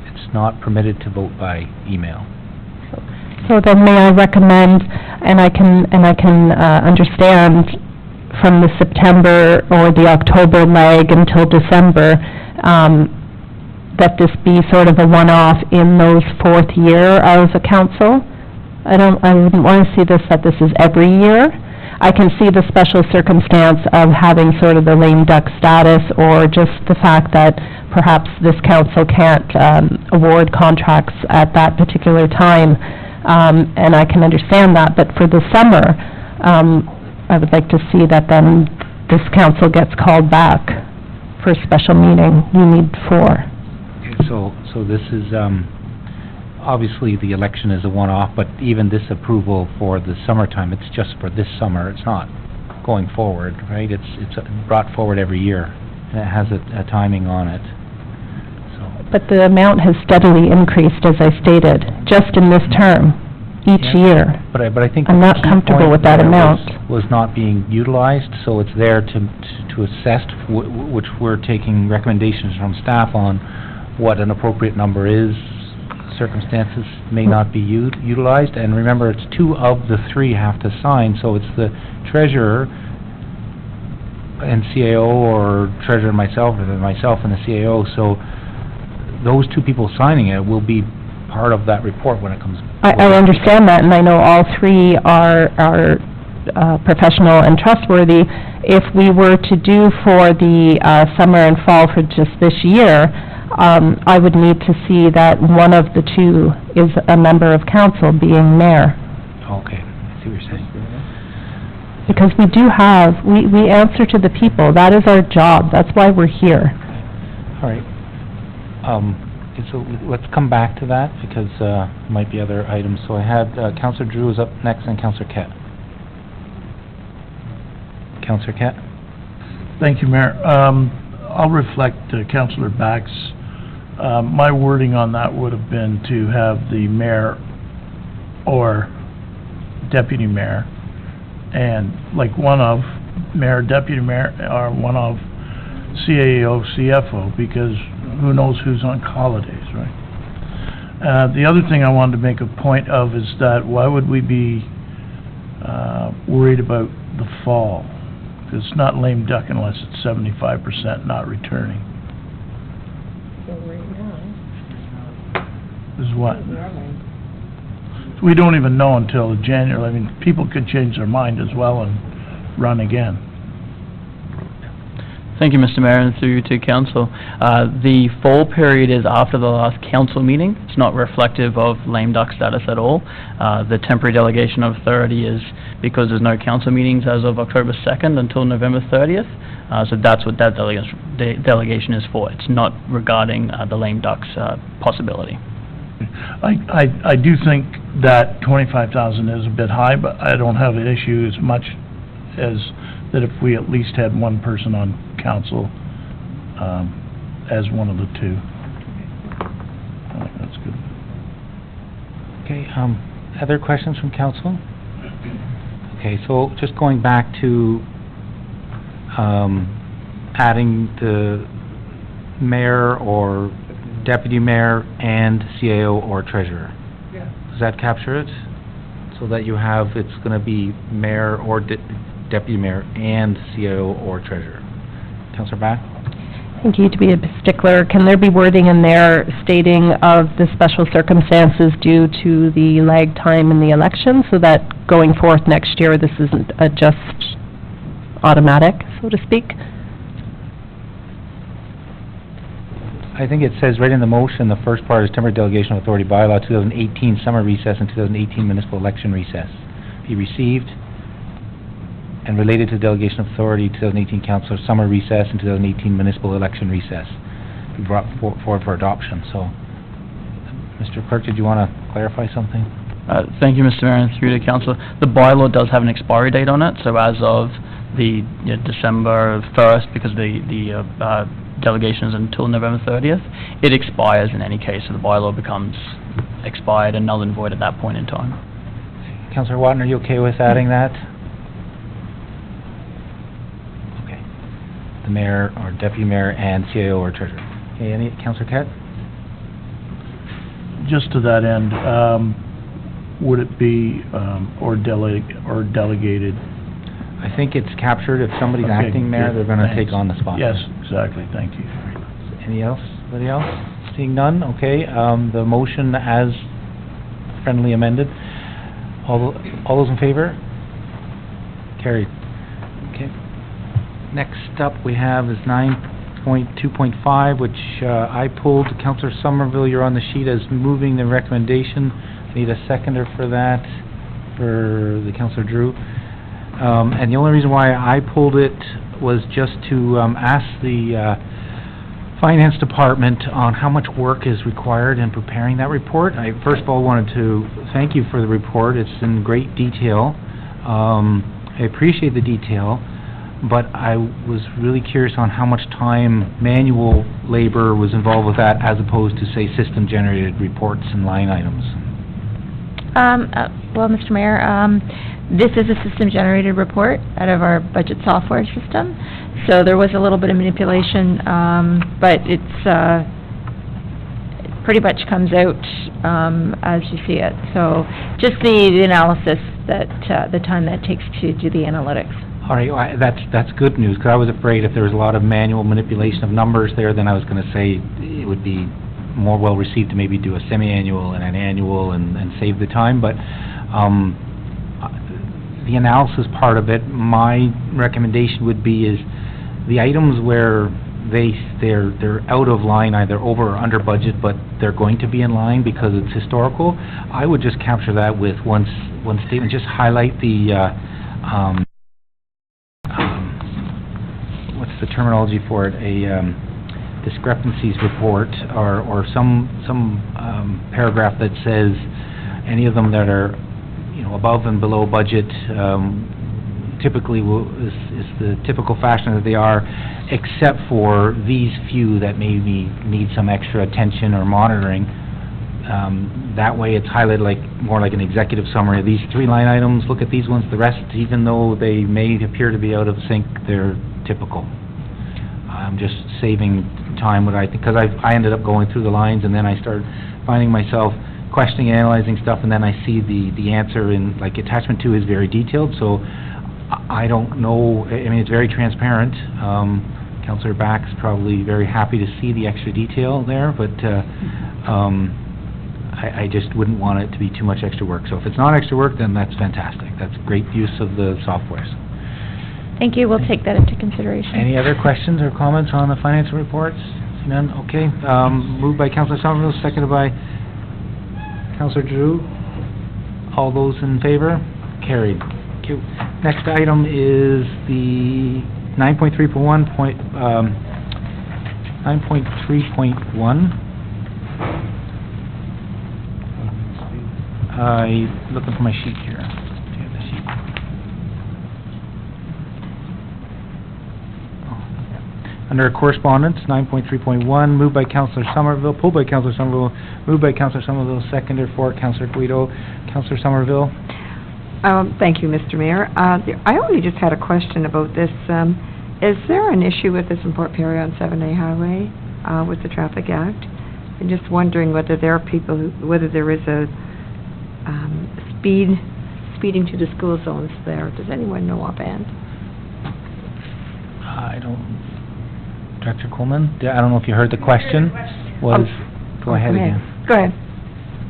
it's not permitted to vote by email. So then may I recommend, and I can understand from the September or the October lag until December, that this be sort of a one-off in those 4th year of a council. I wouldn't want to see this is every year. I can see the special circumstance of having sort of the lame duck status, or just the fact that perhaps this council can't award contracts at that particular time, and I can understand that. But for the summer, I would like to see that then this council gets called back for a special meeting. You need 4. So this is, obviously the election is a one-off, but even this approval for the summertime, it's just for this summer, it's not going forward, right? It's brought forward every year, and it has a timing on it. But the amount has steadily increased, as I stated, just in this term, each year. But I think I'm not comfortable with that amount. Was not being utilized, so it's there to assess, which we're taking recommendations from staff on what an appropriate number is. Circumstances may not be utilized, and remember, it's 2 of the 3 have to sign, so it's the treasurer and CAO, or treasurer and myself, or myself and the CAO, so those 2 people signing it will be part of that report when it comes. I understand that, and I know all 3 are professional and trustworthy. If we were to do for the summer and fall for just this year, I would need to see that one of the 2 is a member of council, being mayor. Okay, I see what you're saying. Because we do have, we answer to the people. That is our job. That's why we're here. All right. So let's come back to that, because might be other items. So I had Councillor Drew is up next, and Councillor Kett. Councillor Kett? Thank you, Mayor. I'll reflect Councillor Back's. My wording on that would have been to have the mayor or deputy mayor, and like one of mayor, deputy mayor, or one of CAO, CFO, because who knows who's on holidays, right? The other thing I wanted to make a point of is that why would we be worried about the fall? Because it's not lame duck unless it's 75% not returning. Is what? We don't even know until January. I mean, people could change their mind as well and run again. Thank you, Mr. Mayor, and through you to council. The fall period is after the last council meeting. It's not reflective of lame duck status at all. The temporary delegation of authority is because there's no council meetings as of October 2nd until November 30th. So that's what that delegation is for. It's not regarding the lame ducks possibility. I do think that 25,000 is a bit high, but I don't have an issue as much as that if we at least had one person on council as one of the 2. I think that's good. Okay, other questions from council? Okay, so just going back to adding the mayor or deputy mayor and CAO or treasurer. Yeah. Does that capture it? So that you have, it's going to be mayor or deputy mayor, and CIO or treasurer. Councillor Back? I think you need to be a stickler. Can there be wording in there stating of the special circumstances due to the lag time in the election, so that going forth next year, this isn't just automatic, so to speak? I think it says right in the motion, the first part is temporary delegation of authority bylaw, 2018 summer recess and 2018 municipal election recess. Be received and related to delegation of authority, 2018 council summer recess and 2018 municipal election recess. Be brought forward for adoption. So, Mr. Clerk, did you want to clarify something? Thank you, Mr. Mayor, and through the council. The bylaw does have an expiry date on it, so as of the December 1st, because the delegation is until November 30th, it expires in any case, so the bylaw becomes expired and null and void at that point in time. Councillor Watton, are you okay with adding that? Okay. The mayor or deputy mayor and CIO or treasurer. Okay, any, Councillor Kett? Just to that end, would it be, or delegated? I think it's captured. If somebody's Okay, acting mayor, good, they're going to thanks. take on the spot. Yes, exactly, thank you. Any else? Anybody else? Seeing none, okay. The motion as friendly amended. All those in favor? Carried. Okay. Next up we have is 9.2.5, which I pulled. Councillor Somerville, you're on the sheet as moving the recommendation. Need a seconder for that, for the Councillor Drew. And the only reason why I pulled it was just to ask the Finance Department on how much work is required in preparing that report. I first of all wanted to thank you for the report. It's in great detail. I appreciate the detail, but I was really curious on how much time manual labor was involved with that as opposed to, say, system-generated reports and line items. Well, Mr. Mayor, this is a system-generated report out of our budget software system, so there was a little bit of manipulation, but it pretty much comes out as you see it. So just the analysis that the time that takes to do the analytics. All right, that's good news, because I was afraid if there was a lot of manual manipulation of numbers there, then I was going to say it would be more well-received to maybe do a semi-annual and an annual and save the time, but the analysis part of it, my recommendation would be is the items where they're out of line, either over or under budget, but they're going to be in line because it's historical, I would just capture that with one statement, just highlight the what's the terminology for it, discrepancies report, or some paragraph that says any of them that are, you know, above and below budget, typically is the typical fashion that they are, except for these few that maybe need some extra attention or monitoring. That way it's highlighted like more like an executive summary of these 3 line items. Look at these ones. The rest, even though they may appear to be out of sync, they're typical. I'm just saving time, what I think, because I ended up going through the lines and then I started finding myself questioning, analyzing stuff, and then I see the answer in, like, attachment 2 is very detailed, so I don't know, I mean, it's very transparent. Councillor Back's probably very happy to see the extra detail there, but I just wouldn't want it to be too much extra work. So if it's not extra work, then that's fantastic. That's great use of the software. Thank you, we'll take that into consideration. Any other questions or comments on the financial reports? None? Okay. Moved by Councillor Somerville, seconded by Councillor Drew. All those in favor? Carried. Thank you. Next item is the 9.3.1. 9.3.1. Looking for my sheet here. Do you have the sheet? Under correspondence, 9.3.1, moved by Councillor Somerville, pulled by Councillor Somerville, moved by Councillor Somerville, seconded for Councillor Guido. Councillor Somerville. Thank you, Mr. Mayor. I only just had a question about this. Is there an issue with this in Port Perry on 7A Highway with the Traffic Act? I'm just wondering whether there are people whether there is a speed speeding to the school zones there? Does anyone know offhand? I don't, Director Coleman, I don't know if you heard the question, was, go ahead again. Go ahead.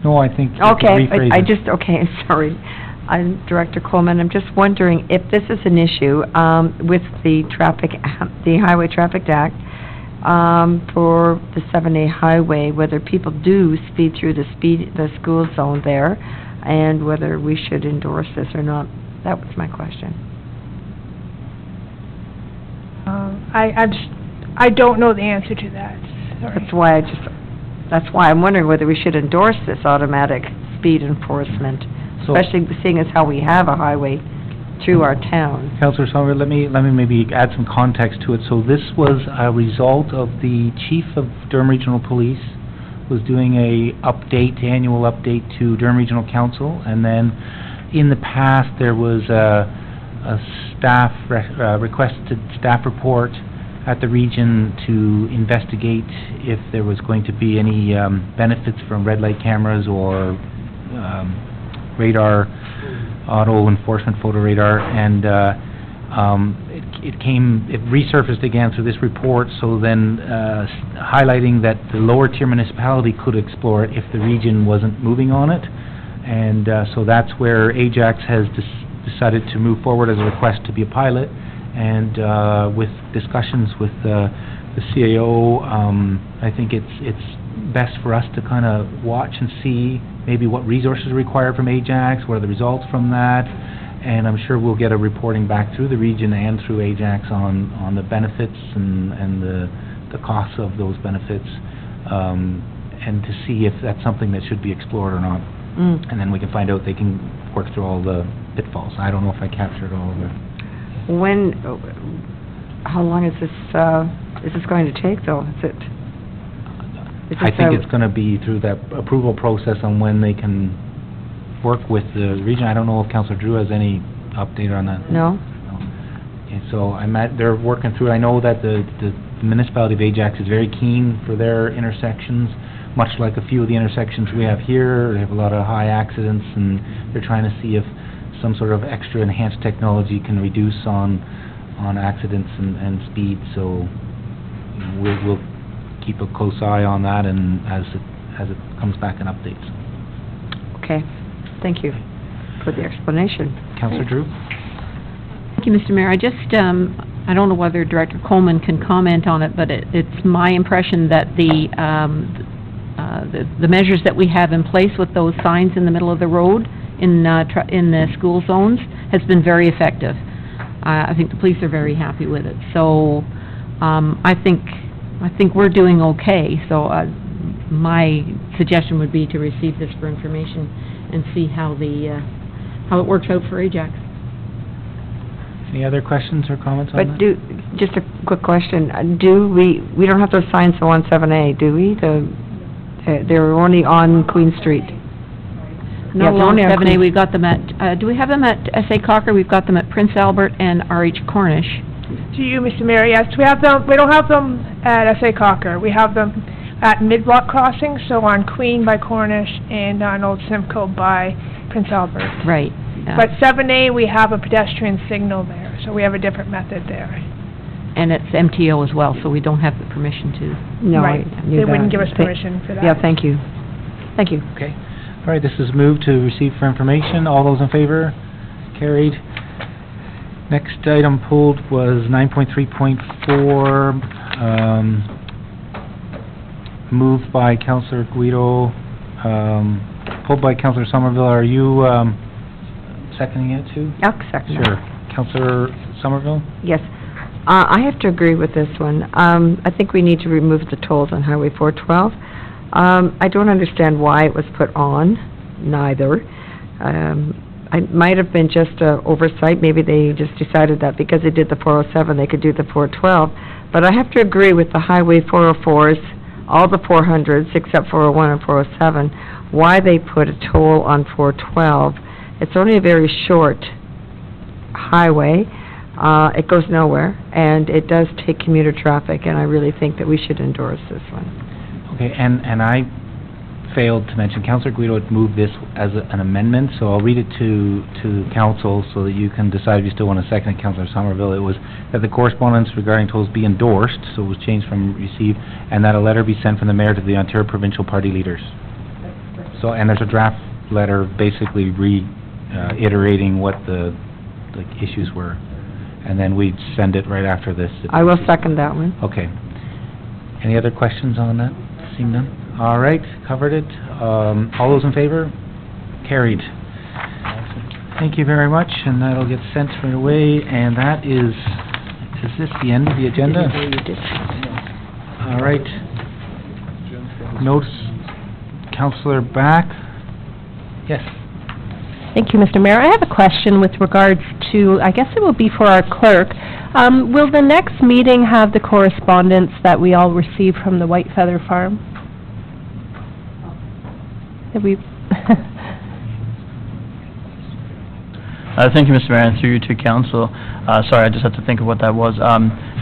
No, I think you Okay, can rephrase it. okay, sorry. I'm Director Coleman, I'm just wondering if this is an issue, with the the Highway Traffic Act, for the 7A highway, whether people do speed through the school zone there, and whether we should endorse this or not. That was my question. I don't know the answer to that, sorry. That's why I'm wondering whether we should endorse this automatic speed enforcement, especially seeing as how we have a highway through our town. Councillor Sommer, let me maybe add some context to it. So this was a result of the Chief of Durham Regional Police was doing annual update to Durham Regional Council, and then in the past there was a requested staff report at the region to investigate if there was going to be any benefits from red light cameras or radar, auto enforcement photo radar, and it resurfaced again through this report, so then highlighting that the lower tier municipality could explore it if the region wasn't moving on it, and so that's where Ajax has decided to move forward as a request to be a pilot, and with discussions with the CAO, I think it's best for us to kind of watch and see maybe what resources are required from Ajax, what are the results from that, and I'm sure we'll get a reporting back through the region and through Ajax on the benefits and the costs of those benefits, and to see if that's something that should be explored or not. And then we can find out, they can work through all the pitfalls. I don't know if I captured all of it. How long is this going to take, though? I think it's going to be through that approval process on when they can work with the region. I don't know if Councillor Drew has any update on that. No. And so they're working through. I know that the municipality of Ajax is very keen for their intersections, much like a few of the intersections we have here. They have a lot of high accidents, and they're trying to see if some sort of extra enhanced technology can reduce on accidents and speed. So we'll keep a close eye on that, and as it comes back in updates. Okay, thank you for the explanation. Councillor Drew? Thank you, Mr. Mayor. I just, I don't know whether Director Coleman can comment on it, but it's my impression that the measures that we have in place with those signs in the middle of the road in the school zones has been very effective. I think the police are very happy with it. So I think we're doing okay. So my suggestion would be to receive this for information and see how it works out for Ajax. Any other questions or comments on that? Just a quick question. We don't have those signs on 7A, do we? They're only on Queen Street. No, along 7A, we've got them at, do we have them at S.A. Cocker? We've got them at Prince Albert and R.H. Cornish. To you, Mr. Mayor, yes, we have them. We don't have them at S.A. Cocker. We have them at mid-block crossings, so on Queen by Cornish and on Old Simcoe by Prince Albert. Right. But 7A, we have a pedestrian signal there, so we have a different method there. And it's MTO as well, so we don't have the permission to. No, right. They wouldn't give us permission for that. Yeah, thank you. Thank you. Okay. All right, this is moved to receive for information. All those in favor? Carried. Next item pulled was 9.3.4, moved by Councillor Guido, pulled by Councillor Somerville. Are you seconding it too? I'll second it. Sure. Councillor Somerville? Yes. I have to agree with this one. I think we need to remove the tolls on Highway 412. I don't understand why it was put on, neither. It might have been just an oversight. Maybe they just decided that because they did the 407, they could do the 412. But I have to agree with the Highway 404s, all the 400s, except 401 and 407, why they put a toll on 412. It's only a very short highway. It goes nowhere, and it does take commuter traffic, and I really think that we should endorse this one. Okay, and I failed to mention, Councillor Guido had moved this as an amendment, so I'll read it to council so that you can decide if you still want to second it, Councillor Somerville. It was that the correspondence regarding tolls be endorsed, so it was changed from received, and that a letter be sent from the mayor to the Ontario provincial party leaders. So, and there's a draft letter basically reiterating what the issues were, and then we'd send it right after this. I will second that one. Okay. Any other questions on that? Seeing none? All right, covered it. All those in favor? Carried. Thank you very much, and that'll get sent right away, and that is this the end of the agenda? All right. Notes, Councillor Back? Yes. Thank you, Mr. Mayor. I have a question with regards to, I guess it will be for our clerk. Will the next meeting have the correspondence that we all received from the White Feather Farm? Have we... Thank you, Mr. Mayor, and through you to council. Sorry, I just had to think of what that was.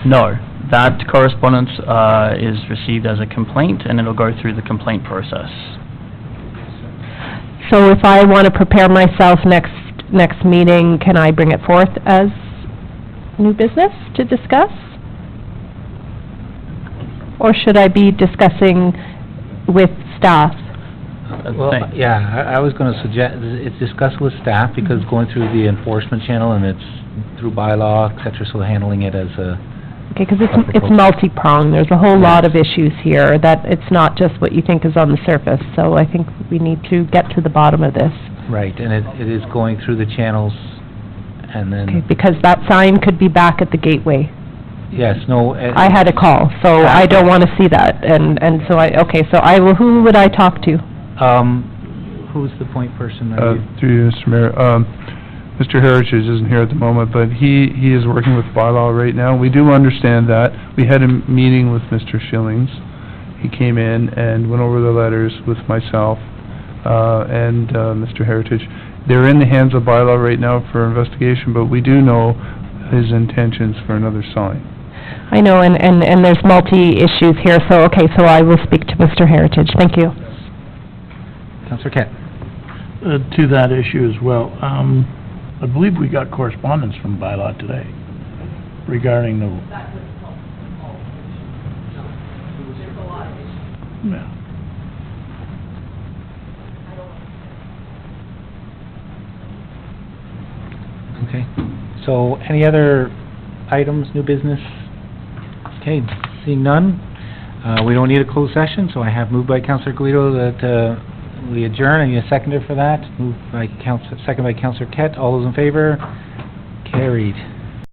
No, that correspondence is received as a complaint, and it'll go through the complaint process. So if I want to prepare myself next meeting, can I bring it forth as new business to discuss? Or should I be discussing with staff? Well, yeah, I was going to suggest, it's discussed with staff because it's going through the enforcement channel and it's through bylaw, et cetera, so handling it as a... Okay, because it's multi-pronged. There's a whole lot of issues here, that it's not just what you think is on the surface. So I think we need to get to the bottom of this. Right, and it is going through the channels, and then... Okay, because that sign could be back at the gateway. Yes, no... I had a call, so I don't want to see that, and so I will, who would I talk to? Who's the point person? Through you, Mr. Mayor. Mr. Heritage isn't here at the moment, but he is working with bylaw right now. We do understand that. We had a meeting with Mr. Schillings. He came in and went over the letters with myself and Mr. Heritage. They're in the hands of bylaw right now for investigation, but we do know his intentions for another sign. I know, and there's multi-issues here, so I will speak to Mr. Heritage. Thank you. Councillor Kett. To that issue as well, I believe we got correspondence from bylaw today regarding the... Yeah. Okay, so any other items, new business? Okay, seeing none, we don't need a closed session, so I have moved by Councillor Guido that we adjourn. I need a seconder for that. Moved by second by Councillor Kett. All those in favor? Carried.